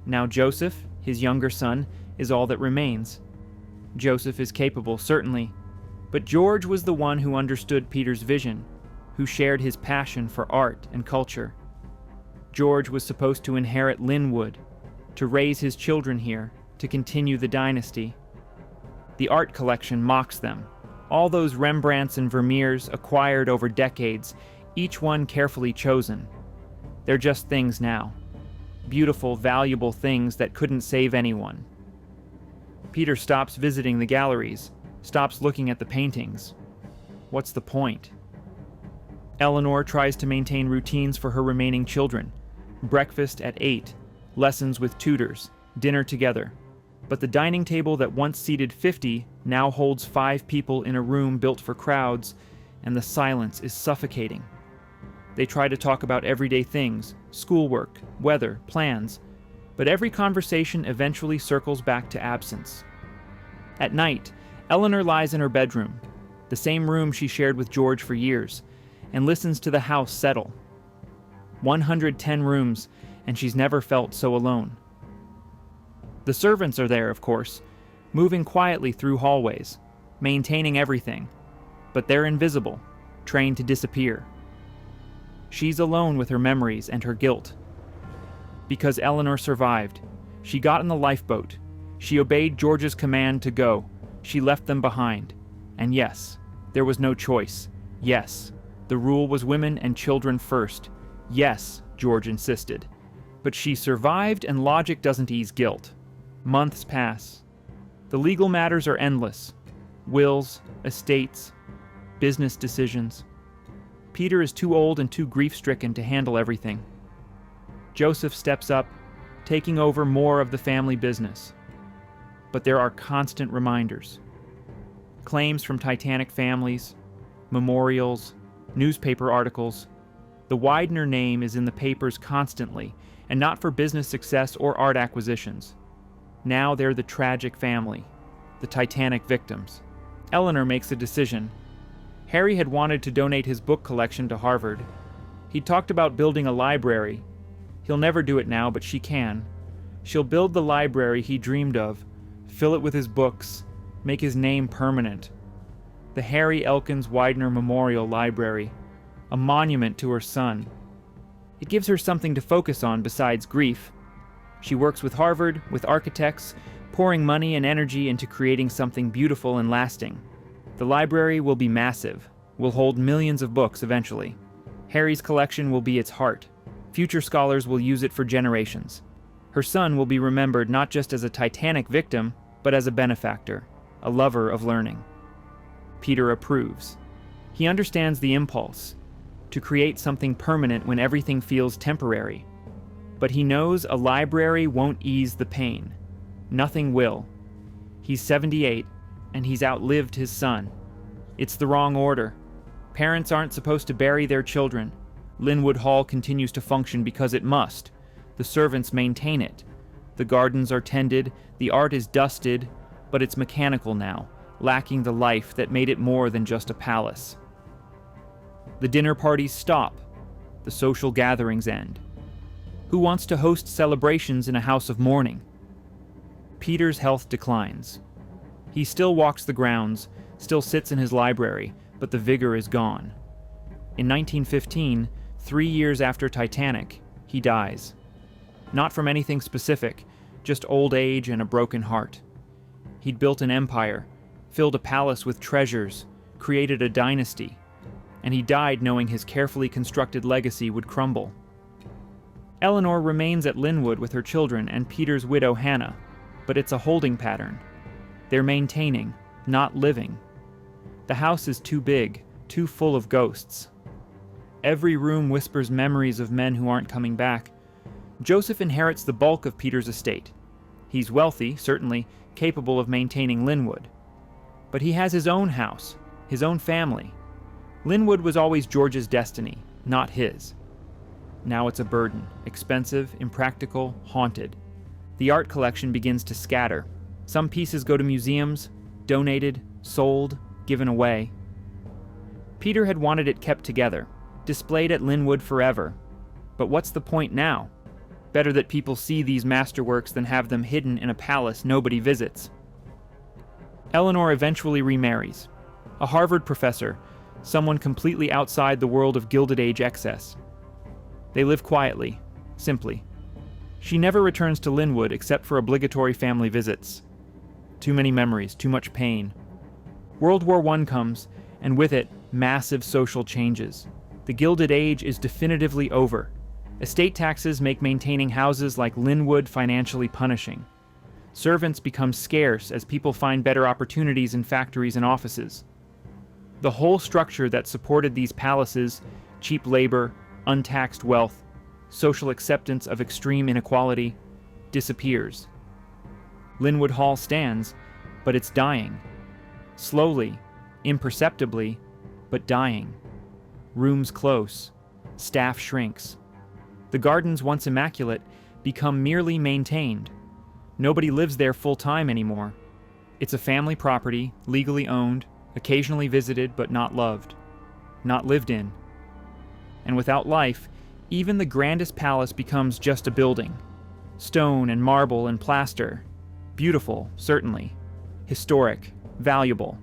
Now Joseph, his younger son, is all that remains. Joseph is capable, certainly, but George was the one who understood Peter's vision, who shared his passion for art and culture. George was supposed to inherit Lynwood, to raise his children here, to continue the dynasty. The art collection mocks them. All those Rembrandts and Vermeers acquired over decades, each one carefully chosen. They're just things now. Beautiful, valuable things that couldn't save anyone. Peter stops visiting the galleries, stops looking at the paintings. What's the point? Eleanor tries to maintain routines for her remaining children. Breakfast at 8, lessons with tutors, dinner together. But the dining table that once seated 50 now holds 5 people in a room built for crowds, and the silence is suffocating. They try to talk about everyday things, schoolwork, weather, plans, but every conversation eventually circles back to absence. At night, Eleanor lies in her bedroom, the same room she shared with George for years, and listens to the house settle. 110 rooms, and she's never felt so alone. The servants are there, of course, moving quietly through hallways, maintaining everything, but they're invisible, trained to disappear. She's alone with her memories and her guilt. Because Eleanor survived, she got in the lifeboat. She obeyed George's command to go. She left them behind. And yes, there was no choice. Yes, the rule was women and children first. Yes, George insisted. But she survived, and logic doesn't ease guilt. Months pass. The legal matters are endless. Wills, estates, business decisions. Peter is too old and too grief-stricken to handle everything. Joseph steps up, taking over more of the family business. But there are constant reminders. Claims from Titanic families, memorials, newspaper articles. The Widner name is in the papers constantly, and not for business success or art acquisitions. Now they're the tragic family, the Titanic victims. Eleanor makes a decision. Harry had wanted to donate his book collection to Harvard. He'd talked about building a library. He'll never do it now, but she can. She'll build the library he dreamed of, fill it with his books, make his name permanent. The Harry Elkins Widner Memorial Library, a monument to her son. It gives her something to focus on besides grief. She works with Harvard, with architects, pouring money and energy into creating something beautiful and lasting. The library will be massive, will hold millions of books eventually. Harry's collection will be its heart. Future scholars will use it for generations. Her son will be remembered not just as a Titanic victim, but as a benefactor, a lover of learning. Peter approves. He understands the impulse, to create something permanent when everything feels temporary. But he knows a library won't ease the pain. Nothing will. He's 78, and he's outlived his son. It's the wrong order. Parents aren't supposed to bury their children. Lynwood Hall continues to function because it must. The servants maintain it. The gardens are tended, the art is dusted, but it's mechanical now, lacking the life that made it more than just a palace. The dinner parties stop. The social gatherings end. Who wants to host celebrations in a house of mourning? Peter's health declines. He still walks the grounds, still sits in his library, but the vigor is gone. In 1915, 3 years after Titanic, he dies. Not from anything specific, just old age and a broken heart. He'd built an empire, filled a palace with treasures, created a dynasty. and he died knowing his carefully constructed legacy would crumble. Eleanor remains at Lynwood with her children and Peter's widow Hannah, but it's a holding pattern. They're maintaining, not living. The house is too big, too full of ghosts. Every room whispers memories of men who aren't coming back. Joseph inherits the bulk of Peter's estate. He's wealthy, certainly, capable of maintaining Lynwood. But he has his own house, his own family. Lynwood was always George's destiny, not his. Now it's a burden, expensive, impractical, haunted. The art collection begins to scatter. Some pieces go to museums, donated, sold, given away. Peter had wanted it kept together, displayed at Lynwood forever. But what's the point now? Better that people see these masterworks than have them hidden in a palace nobody visits. Eleanor eventually remarries. A Harvard professor, someone completely outside the world of Gilded Age excess. They live quietly, simply. She never returns to Lynwood except for obligatory family visits. Too many memories, too much pain. World War I comes, and with it, massive social changes. The Gilded Age is definitively over. Estate taxes make maintaining houses like Lynwood financially punishing. Servants become scarce as people find better opportunities in factories and offices. The whole structure that supported these palaces, cheap labor, untaxed wealth, social acceptance of extreme inequality, disappears. Lynwood Hall stands, but it's dying. Slowly, imperceptibly, but dying. Rooms close, staff shrinks. The gardens, once immaculate, become merely maintained. Nobody lives there full-time anymore. It's a family property, legally owned, occasionally visited but not loved. Not lived in. And without life, even the grandest palace becomes just a building. Stone and marble and plaster. Beautiful, certainly. Historic, valuable.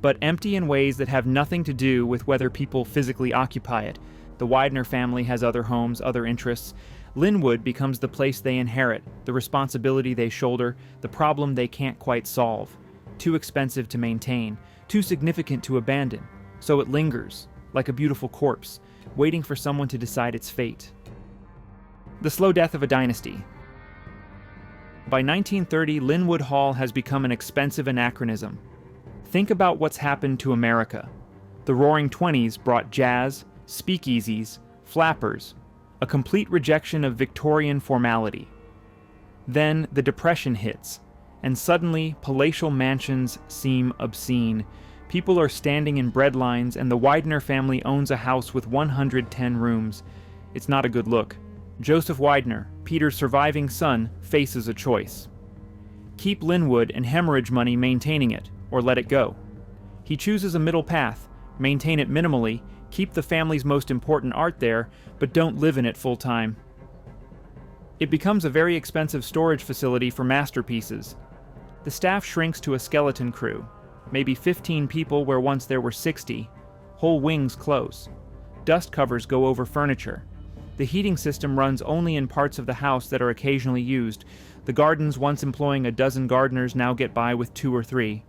But empty in ways that have nothing to do with whether people physically occupy it. The Widner family has other homes, other interests. Lynwood becomes the place they inherit, the responsibility they shoulder, the problem they can't quite solve. Too expensive to maintain, too significant to abandon. So it lingers, like a beautiful corpse, waiting for someone to decide its fate. The slow death of a dynasty. By 1930, Lynwood Hall has become an expensive anachronism. Think about what's happened to America. The Roaring Twenties brought jazz, speakeasies, flappers, a complete rejection of Victorian formality. Then the Depression hits, and suddenly palatial mansions seem obscene. People are standing in bread lines, and the Widner family owns a house with 110 rooms. It's not a good look. Joseph Widner, Peter's surviving son, faces a choice. Keep Lynwood and hemorrhage money maintaining it, or let it go. He chooses a middle path, maintain it minimally, keep the family's most important art there, but don't live in it full-time. It becomes a very expensive storage facility for masterpieces. The staff shrinks to a skeleton crew, maybe 15 people where once there were 60. Whole wings close. Dust covers go over furniture. The heating system runs only in parts of the house that are occasionally used. The gardens once employing a dozen gardeners now get by with 2 or 3.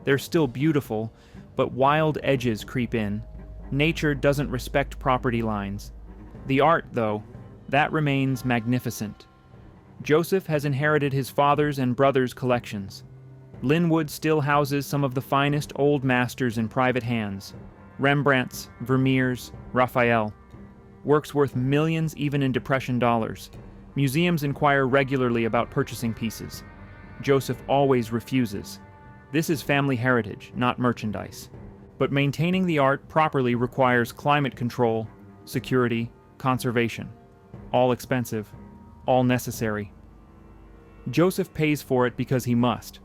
They're still beautiful, but wild edges creep in. Nature doesn't respect property lines. The art, though, that remains magnificent. Joseph has inherited his father's and brother's collections. Lynwood still houses some of the finest old masters in private hands. Rembrandts, Vermeers, Raphael. Works worth millions even in Depression dollars. Museums inquire regularly about purchasing pieces. Joseph always refuses. This is family heritage, not merchandise. But maintaining the art properly requires climate control, security, conservation. All expensive, all necessary. Joseph pays for it because he must,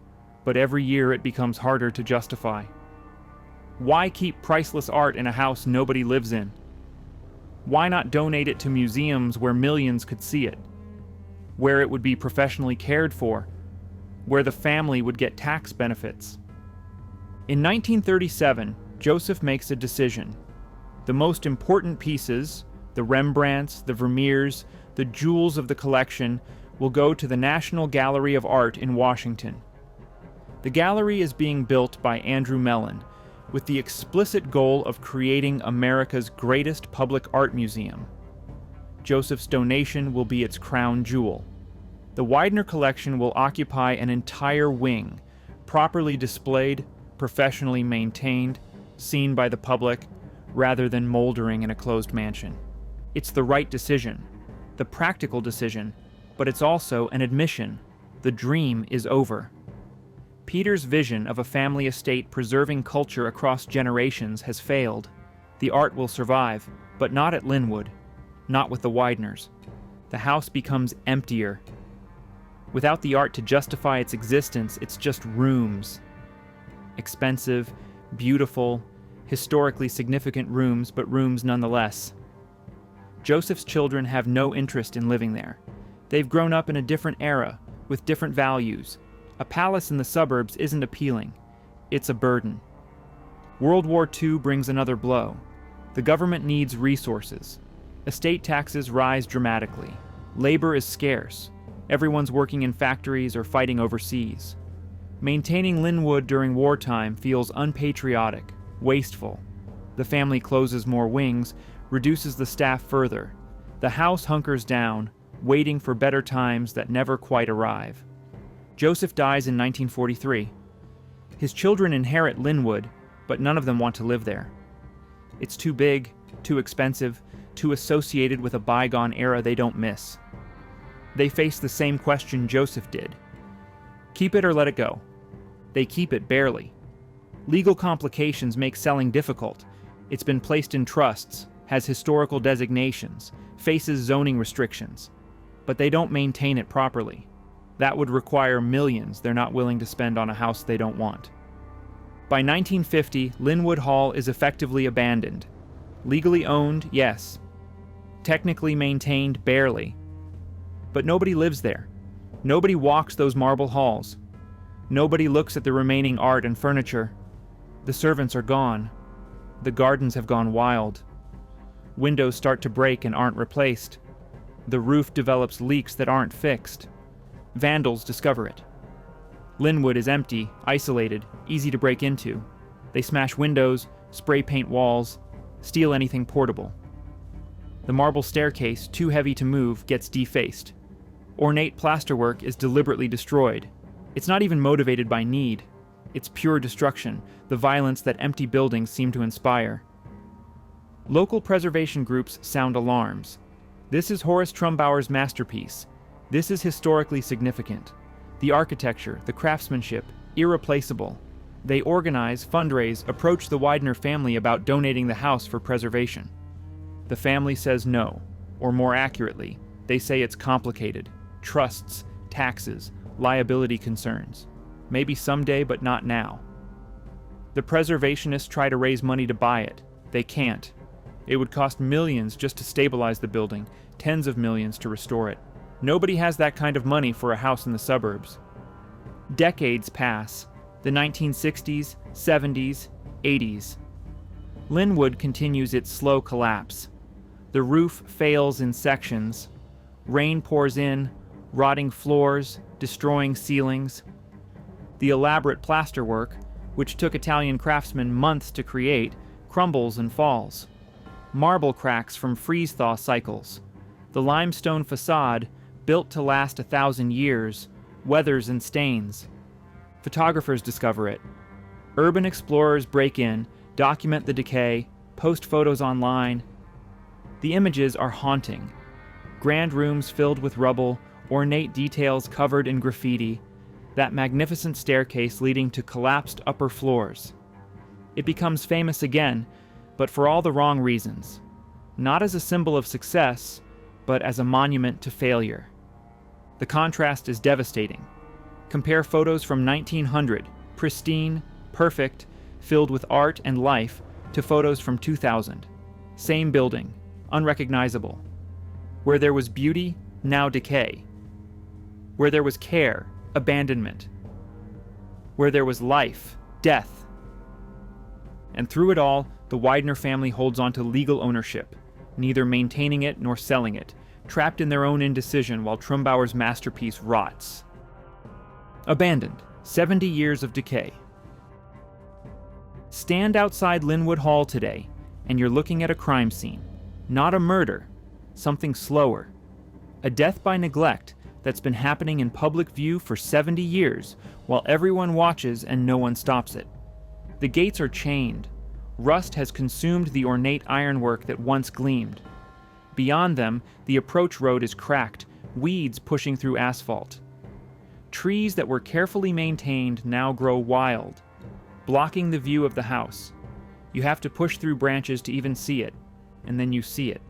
but every year it becomes harder to justify. Why keep priceless art in a house nobody lives in? Why not donate it to museums where millions could see it? Where it would be professionally cared for? Where the family would get tax benefits? In 1937, Joseph makes a decision. The most important pieces, the Rembrandts, the Vermeers, the jewels of the collection, will go to the National Gallery of Art in Washington. The gallery is being built by Andrew Mellon, with the explicit goal of creating America's greatest public art museum. Joseph's donation will be its crown jewel. The Widner collection will occupy an entire wing, properly displayed, professionally maintained, seen by the public, rather than moldering in a closed mansion. It's the right decision, the practical decision, but it's also an admission. The dream is over. Peter's vision of a family estate preserving culture across generations has failed. The art will survive, but not at Lynwood, not with the Widners. The house becomes emptier. Without the art to justify its existence, it's just rooms. Expensive, beautiful, historically significant rooms, but rooms nonetheless. Joseph's children have no interest in living there. They've grown up in a different era, with different values. A palace in the suburbs isn't appealing. It's a burden. World War II brings another blow. The government needs resources. Estate taxes rise dramatically. Labor is scarce. Everyone's working in factories or fighting overseas. Maintaining Lynwood during wartime feels unpatriotic, wasteful. The family closes more wings, reduces the staff further. The house hunkers down, waiting for better times that never quite arrive. Joseph dies in 1943. His children inherit Lynwood, but none of them want to live there. It's too big, too expensive, too associated with a bygone era they don't miss. They face the same question Joseph did. Keep it or let it go. They keep it barely. Legal complications make selling difficult. It's been placed in trusts, has historical designations, faces zoning restrictions. But they don't maintain it properly. That would require millions they're not willing to spend on a house they don't want. By 1950, Lynwood Hall is effectively abandoned. Legally owned, yes. Technically maintained, barely. But nobody lives there. Nobody walks those marble halls. Nobody looks at the remaining art and furniture. The servants are gone. The gardens have gone wild. Windows start to break and aren't replaced. The roof develops leaks that aren't fixed. Vandals discover it. Lynwood is empty, isolated, easy to break into. They smash windows, spray paint walls, steal anything portable. The marble staircase, too heavy to move, gets defaced. Ornate plasterwork is deliberately destroyed. It's not even motivated by need. It's pure destruction, the violence that empty buildings seem to inspire. Local preservation groups sound alarms. This is Horace Trumbauer's masterpiece. This is historically significant. The architecture, the craftsmanship, irreplaceable. They organize, fundraise, approach the Widner family about donating the house for preservation. The family says no, or more accurately, they say it's complicated. Trusts, taxes, liability concerns. Maybe someday, but not now. The preservationists try to raise money to buy it. They can't. It would cost millions just to stabilize the building, tens of millions to restore it. Nobody has that kind of money for a house in the suburbs. Decades pass. The 1960s, 70s, 80s. Lynwood continues its slow collapse. The roof fails in sections. Rain pours in, rotting floors, destroying ceilings. The elaborate plasterwork, which took Italian craftsmen months to create, crumbles and falls. Marble cracks from freeze-thaw cycles. The limestone facade, built to last 1,000 years, weathers and stains. Photographers discover it. Urban explorers break in, document the decay, post photos online. The images are haunting. Grand rooms filled with rubble, ornate details covered in graffiti, that magnificent staircase leading to collapsed upper floors. It becomes famous again, but for all the wrong reasons. Not as a symbol of success, but as a monument to failure. The contrast is devastating. Compare photos from 1900, pristine, perfect, filled with art and life, to photos from 2000. Same building, unrecognizable. Where there was beauty, now decay. Where there was care, abandonment. Where there was life, death. And through it all, the Widner family holds on to legal ownership, neither maintaining it nor selling it, trapped in their own indecision while Trumbauer's masterpiece rots. Abandoned, 70 years of decay. Stand outside Lynwood Hall today, and you're looking at a crime scene. Not a murder, something slower. A death by neglect that's been happening in public view for 70 years, while everyone watches and no one stops it. The gates are chained. Rust has consumed the ornate ironwork that once gleamed. Beyond them, the approach road is cracked, weeds pushing through asphalt. Trees that were carefully maintained now grow wild, blocking the view of the house. You have to push through branches to even see it, and then you see it.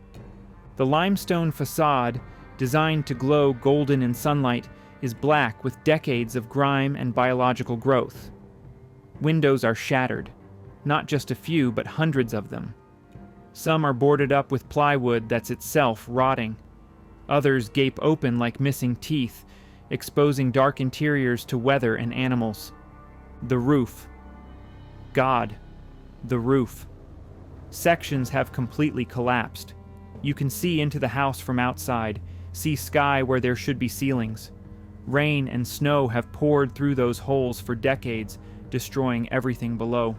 The limestone facade, designed to glow golden in sunlight, is black with decades of grime and biological growth. Windows are shattered, not just a few, but hundreds of them. Some are boarded up with plywood that's itself rotting. Others gape open like missing teeth, exposing dark interiors to weather and animals. The roof. God, the roof. Sections have completely collapsed. You can see into the house from outside, see sky where there should be ceilings. Rain and snow have poured through those holes for decades, destroying everything below.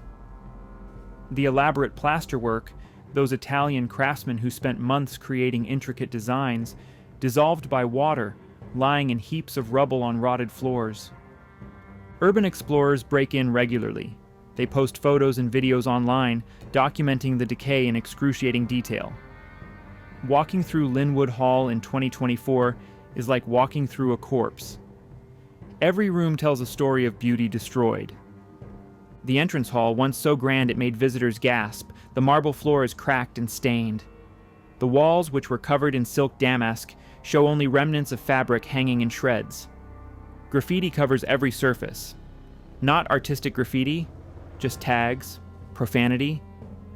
The elaborate plasterwork, those Italian craftsmen who spent months creating intricate designs, dissolved by water, lying in heaps of rubble on rotted floors. Urban explorers break in regularly. They post photos and videos online, documenting the decay in excruciating detail. Walking through Lynwood Hall in 2024 is like walking through a corpse. Every room tells a story of beauty destroyed. The entrance hall, once so grand it made visitors gasp, the marble floor is cracked and stained. The walls, which were covered in silk damask, show only remnants of fabric hanging in shreds. Graffiti covers every surface. Not artistic graffiti, just tags, profanity,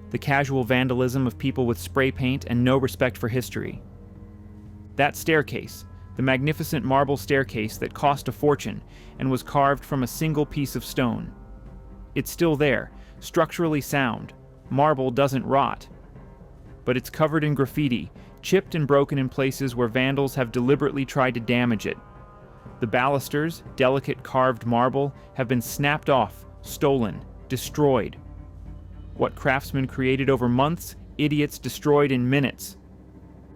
the casual vandalism of people with spray paint and no respect for history. That staircase, the magnificent marble staircase that cost a fortune and was carved from a single piece of stone. It's still there, structurally sound. Marble doesn't rot. But it's covered in graffiti, chipped and broken in places where vandals have deliberately tried to damage it. The balusters, delicate carved marble, have been snapped off, stolen, destroyed. What craftsmen created over months, idiots destroyed in minutes.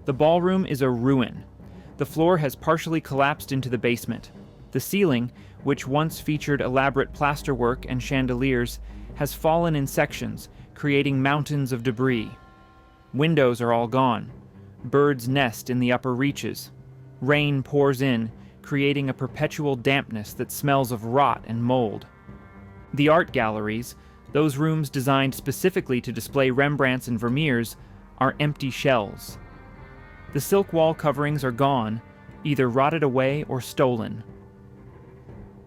The ballroom is a ruin. The floor has partially collapsed into the basement. The ceiling, which once featured elaborate plasterwork and chandeliers, has fallen in sections, creating mountains of debris. Windows are all gone. Birds nest in the upper reaches. Rain pours in, creating a perpetual dampness that smells of rot and mold. The art galleries, those rooms designed specifically to display Rembrandts and Vermeers, are empty shells. The silk wall coverings are gone, either rotted away or stolen.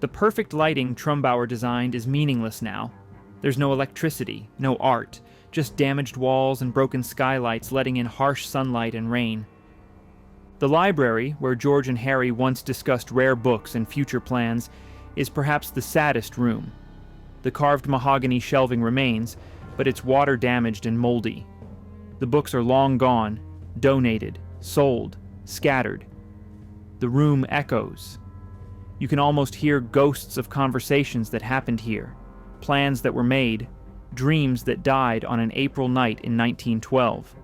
The perfect lighting Trumbauer designed is meaningless now. There's no electricity, no art, just damaged walls and broken skylights letting in harsh sunlight and rain. The library, where George and Harry once discussed rare books and future plans, is perhaps the saddest room. The carved mahogany shelving remains, but it's water-damaged and moldy. The books are long gone, donated, sold, scattered. The room echoes. You can almost hear ghosts of conversations that happened here, plans that were made, dreams that died on an April night in 1912.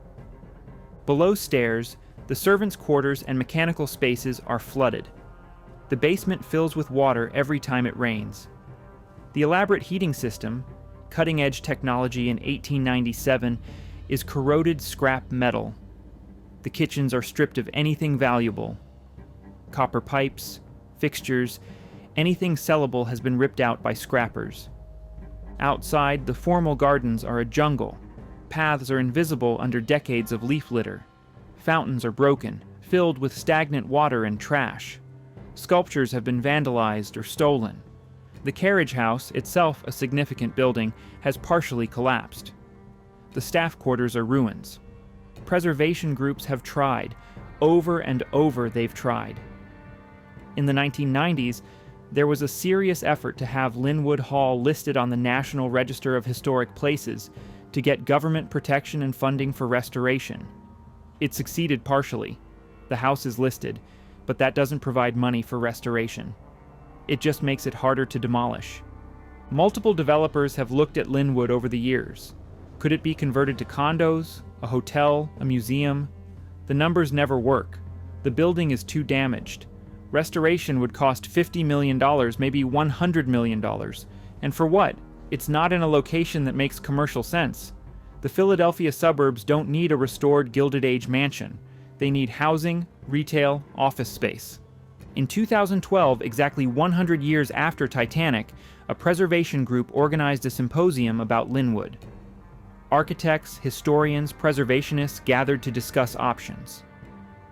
Below stairs, the servants' quarters and mechanical spaces are flooded. The basement fills with water every time it rains. The elaborate heating system, cutting-edge technology in 1897, is corroded scrap metal. The kitchens are stripped of anything valuable. Copper pipes, fixtures, anything sellable has been ripped out by scrappers. Outside, the formal gardens are a jungle. Paths are invisible under decades of leaf litter. Fountains are broken, filled with stagnant water and trash. Sculptures have been vandalized or stolen. The carriage house, itself a significant building, has partially collapsed. The staff quarters are ruins. Preservation groups have tried. Over and over they've tried. In the 1990s, there was a serious effort to have Lynwood Hall listed on the National Register of Historic Places to get government protection and funding for restoration. It succeeded partially. The house is listed, but that doesn't provide money for restoration. It just makes it harder to demolish. Multiple developers have looked at Lynwood over the years. Could it be converted to condos, a hotel, a museum? The numbers never work. The building is too damaged. Restoration would cost $50 million, maybe $100 million. And for what? It's not in a location that makes commercial sense. The Philadelphia suburbs don't need a restored Gilded Age mansion. They need housing, retail, office space. In 2012, exactly 100 years after Titanic, a preservation group organized a symposium about Lynwood. Architects, historians, preservationists gathered to discuss options.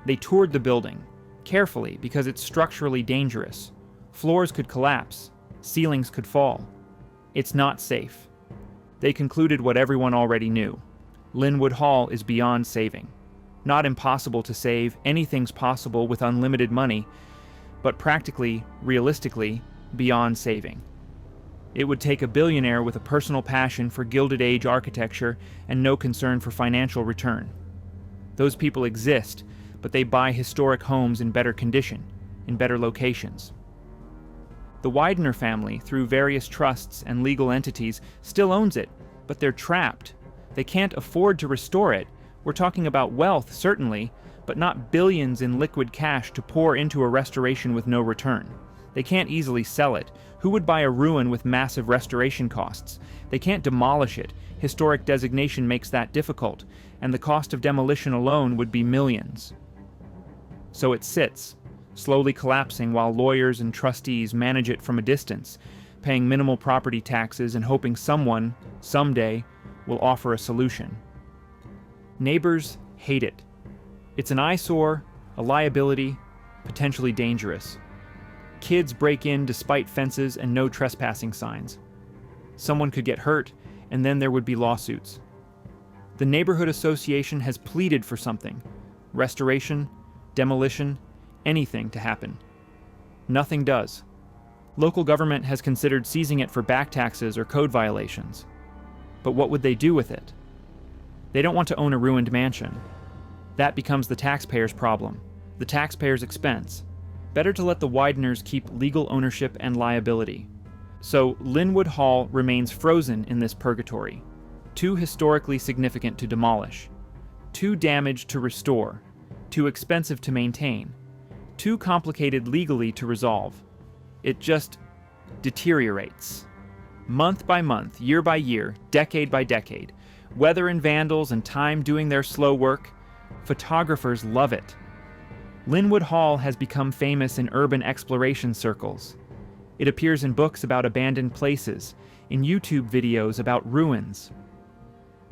They toured the building, carefully because it's structurally dangerous. Floors could collapse, ceilings could fall. It's not safe. They concluded what everyone already knew. Lynwood Hall is beyond saving. Not impossible to save, anything's possible with unlimited money, but practically, realistically, beyond saving. It would take a billionaire with a personal passion for Gilded Age architecture and no concern for financial return. Those people exist, but they buy historic homes in better condition, in better locations. The Widner family, through various trusts and legal entities, still owns it, but they're trapped. They can't afford to restore it. We're talking about wealth, certainly, but not billions in liquid cash to pour into a restoration with no return. They can't easily sell it. Who would buy a ruin with massive restoration costs? They can't demolish it. Historic designation makes that difficult, and the cost of demolition alone would be millions. So it sits, slowly collapsing while lawyers and trustees manage it from a distance, paying minimal property taxes and hoping someone, someday, will offer a solution. Neighbors hate it. It's an eyesore, a liability, potentially dangerous. Kids break in despite fences and no trespassing signs. Someone could get hurt, and then there would be lawsuits. The neighborhood association has pleaded for something: restoration, demolition, anything to happen. Nothing does. Local government has considered seizing it for back taxes or code violations. But what would they do with it? They don't want to own a ruined mansion. That becomes the taxpayer's problem, the taxpayer's expense. Better to let the Widners keep legal ownership and liability. So Lynwood Hall remains frozen in this purgatory, too historically significant to demolish, too damaged to restore, too expensive to maintain, too complicated legally to resolve. It just deteriorates. Month by month, year by year, decade by decade, weather and vandals and time doing their slow work, photographers love it. Lynwood Hall has become famous in urban exploration circles. It appears in books about abandoned places, in YouTube videos about ruins.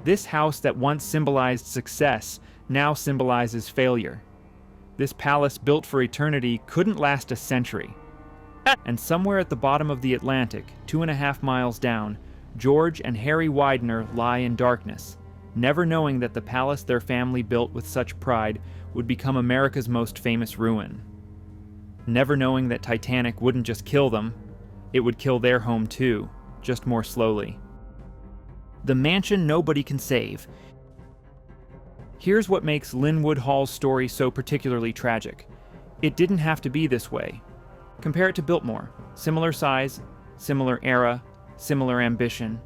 This house that once symbolized success now symbolizes failure. This palace built for eternity couldn't last a century. And somewhere at the bottom of the Atlantic, 2.5 miles down, George and Harry Widner lie in darkness, never knowing that the palace their family built with such pride would become America's most famous ruin. Never knowing that Titanic wouldn't just kill them, it would kill their home too, just more slowly. The mansion nobody can save. Here's what makes Lynwood Hall's story so particularly tragic. It didn't have to be this way. Compare it to Biltmore. Similar size, similar era, similar ambition.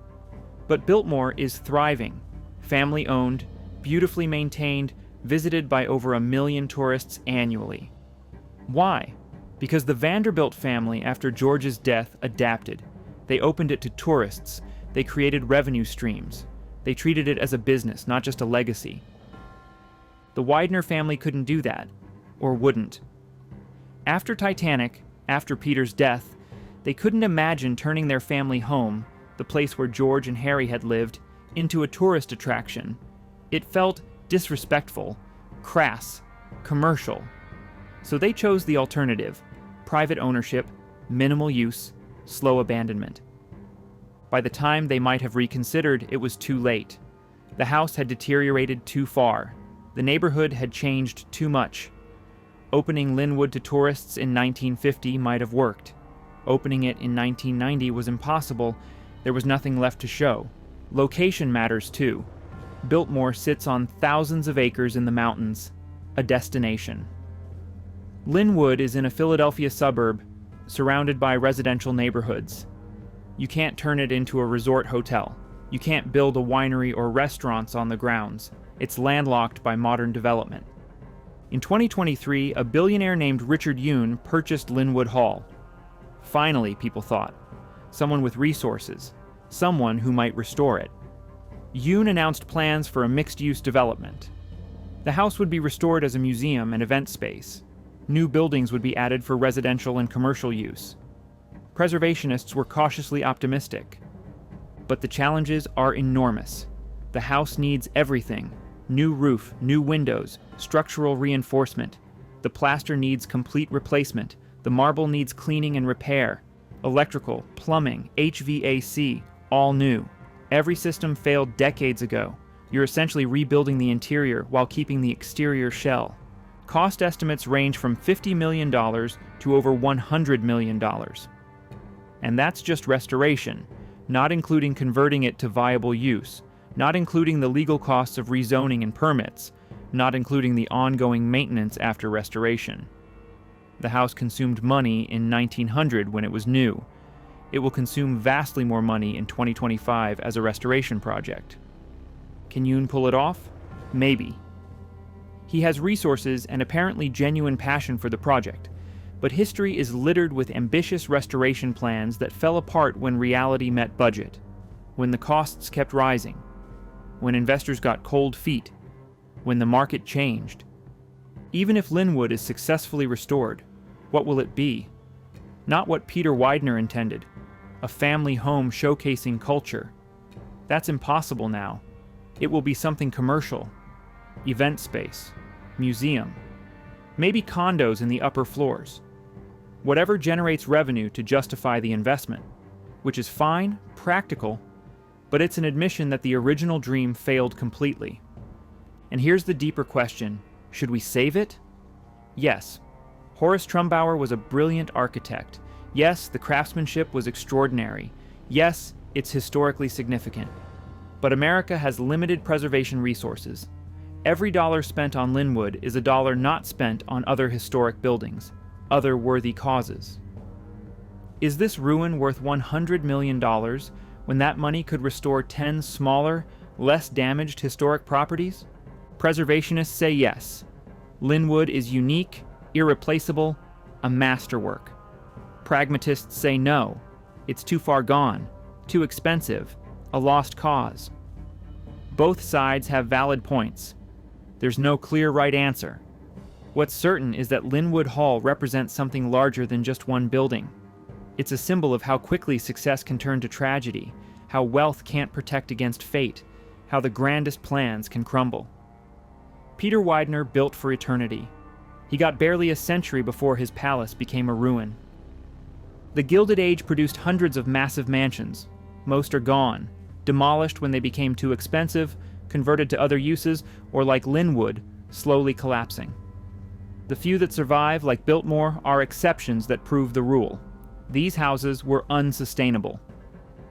But Biltmore is thriving, family-owned, beautifully maintained, visited by over 1 million tourists annually. Why? Because the Vanderbilt family, after George's death, adapted. They opened it to tourists. They created revenue streams. They treated it as a business, not just a legacy. The Widner family couldn't do that, or wouldn't. After Titanic, after Peter's death, they couldn't imagine turning their family home, the place where George and Harry had lived, into a tourist attraction. It felt disrespectful, crass, commercial. So they chose the alternative: private ownership, minimal use, slow abandonment. By the time they might have reconsidered, it was too late. The house had deteriorated too far. The neighborhood had changed too much. Opening Lynwood to tourists in 1950 might have worked. Opening it in 1990 was impossible. There was nothing left to show. Location matters too. Biltmore sits on thousands of acres in the mountains, a destination. Lynwood is in a Philadelphia suburb, surrounded by residential neighborhoods. You can't turn it into a resort hotel. You can't build a winery or restaurants on the grounds. It's landlocked by modern development. In 2023, a billionaire named Richard Yoon purchased Lynwood Hall. Finally, people thought. Someone with resources. Someone who might restore it. Yoon announced plans for a mixed-use development. The house would be restored as a museum and event space. New buildings would be added for residential and commercial use. Preservationists were cautiously optimistic. But the challenges are enormous. The house needs everything. New roof, new windows, structural reinforcement. The plaster needs complete replacement. The marble needs cleaning and repair. Electrical, plumbing, HVAC, all new. Every system failed decades ago. You're essentially rebuilding the interior while keeping the exterior shell. Cost estimates range from $50 million to over $100 million. And that's just restoration, not including converting it to viable use, not including the legal costs of rezoning and permits, not including the ongoing maintenance after restoration. The house consumed money in 1900 when it was new. It will consume vastly more money in 2025 as a restoration project. Can Yoon pull it off? Maybe. He has resources and apparently genuine passion for the project, but history is littered with ambitious restoration plans that fell apart when reality met budget, when the costs kept rising, when investors got cold feet, when the market changed. Even if Lynwood is successfully restored, what will it be? Not what Peter Widner intended, a family home showcasing culture. That's impossible now. It will be something commercial, event space, museum, maybe condos in the upper floors. Whatever generates revenue to justify the investment, which is fine, practical, but it's an admission that the original dream failed completely. And here's the deeper question: should we save it? Yes. Horace Trumbauer was a brilliant architect. Yes, the craftsmanship was extraordinary. Yes, it's historically significant. But America has limited preservation resources. Every dollar spent on Lynwood is a dollar not spent on other historic buildings, other worthy causes. Is this ruin worth $100 million when that money could restore 10 smaller, less damaged historic properties? Preservationists say yes. Lynwood is unique, irreplaceable, a masterwork. Pragmatists say no. It's too far gone, too expensive, a lost cause. Both sides have valid points. There's no clear right answer. What's certain is that Lynwood Hall represents something larger than just one building. It's a symbol of how quickly success can turn to tragedy, how wealth can't protect against fate, how the grandest plans can crumble. Peter Widner built for eternity. He got barely a century before his palace became a ruin. The Gilded Age produced hundreds of massive mansions. Most are gone, demolished when they became too expensive, converted to other uses, or like Lynwood, slowly collapsing. The few that survive, like Biltmore, are exceptions that prove the rule. These houses were unsustainable.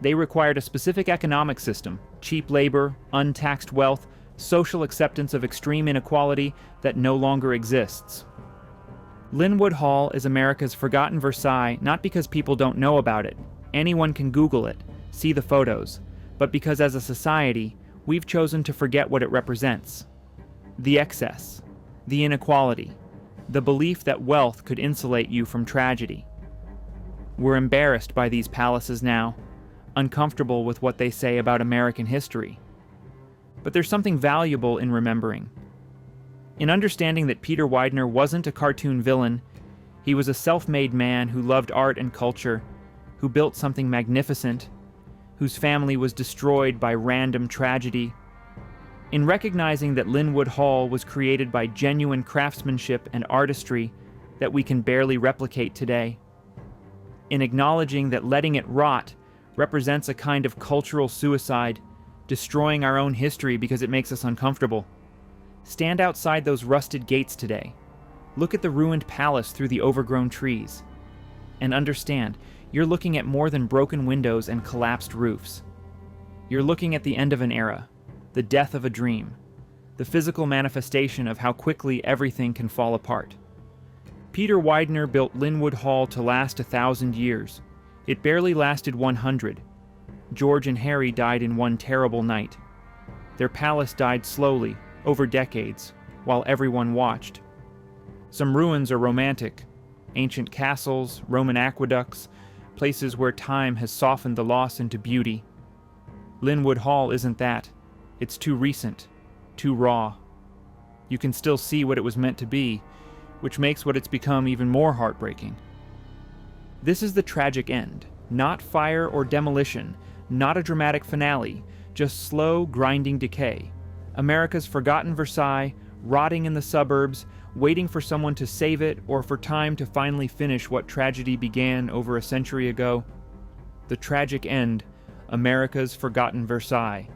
They required a specific economic system, cheap labor, untaxed wealth, social acceptance of extreme inequality that no longer exists. Lynwood Hall is America's forgotten Versailles not because people don't know about it. Anyone can Google it, see the photos, but because as a society, we've chosen to forget what it represents. The excess, the inequality, the belief that wealth could insulate you from tragedy. We're embarrassed by these palaces now, uncomfortable with what they say about American history. But there's something valuable in remembering. In understanding that Peter Widner wasn't a cartoon villain, he was a self-made man who loved art and culture, who built something magnificent, whose family was destroyed by random tragedy. In recognizing that Lynwood Hall was created by genuine craftsmanship and artistry that we can barely replicate today. In acknowledging that letting it rot represents a kind of cultural suicide, destroying our own history because it makes us uncomfortable. Stand outside those rusted gates today. Look at the ruined palace through the overgrown trees. And understand, you're looking at more than broken windows and collapsed roofs. You're looking at the end of an era, the death of a dream, the physical manifestation of how quickly everything can fall apart. Peter Widner built Lynwood Hall to last 1,000 years. It barely lasted 100. George and Harry died in one terrible night. Their palace died slowly, over decades, while everyone watched. Some ruins are romantic. Ancient castles, Roman aqueducts, places where time has softened the loss into beauty. Lynwood Hall isn't that. It's too recent, too raw. You can still see what it was meant to be, which makes what it's become even more heartbreaking. This is the tragic end, not fire or demolition, not a dramatic finale, just slow, grinding decay. America's forgotten Versailles, rotting in the suburbs, waiting for someone to save it or for time to finally finish what tragedy began over a century ago. The tragic end, America's forgotten Versailles.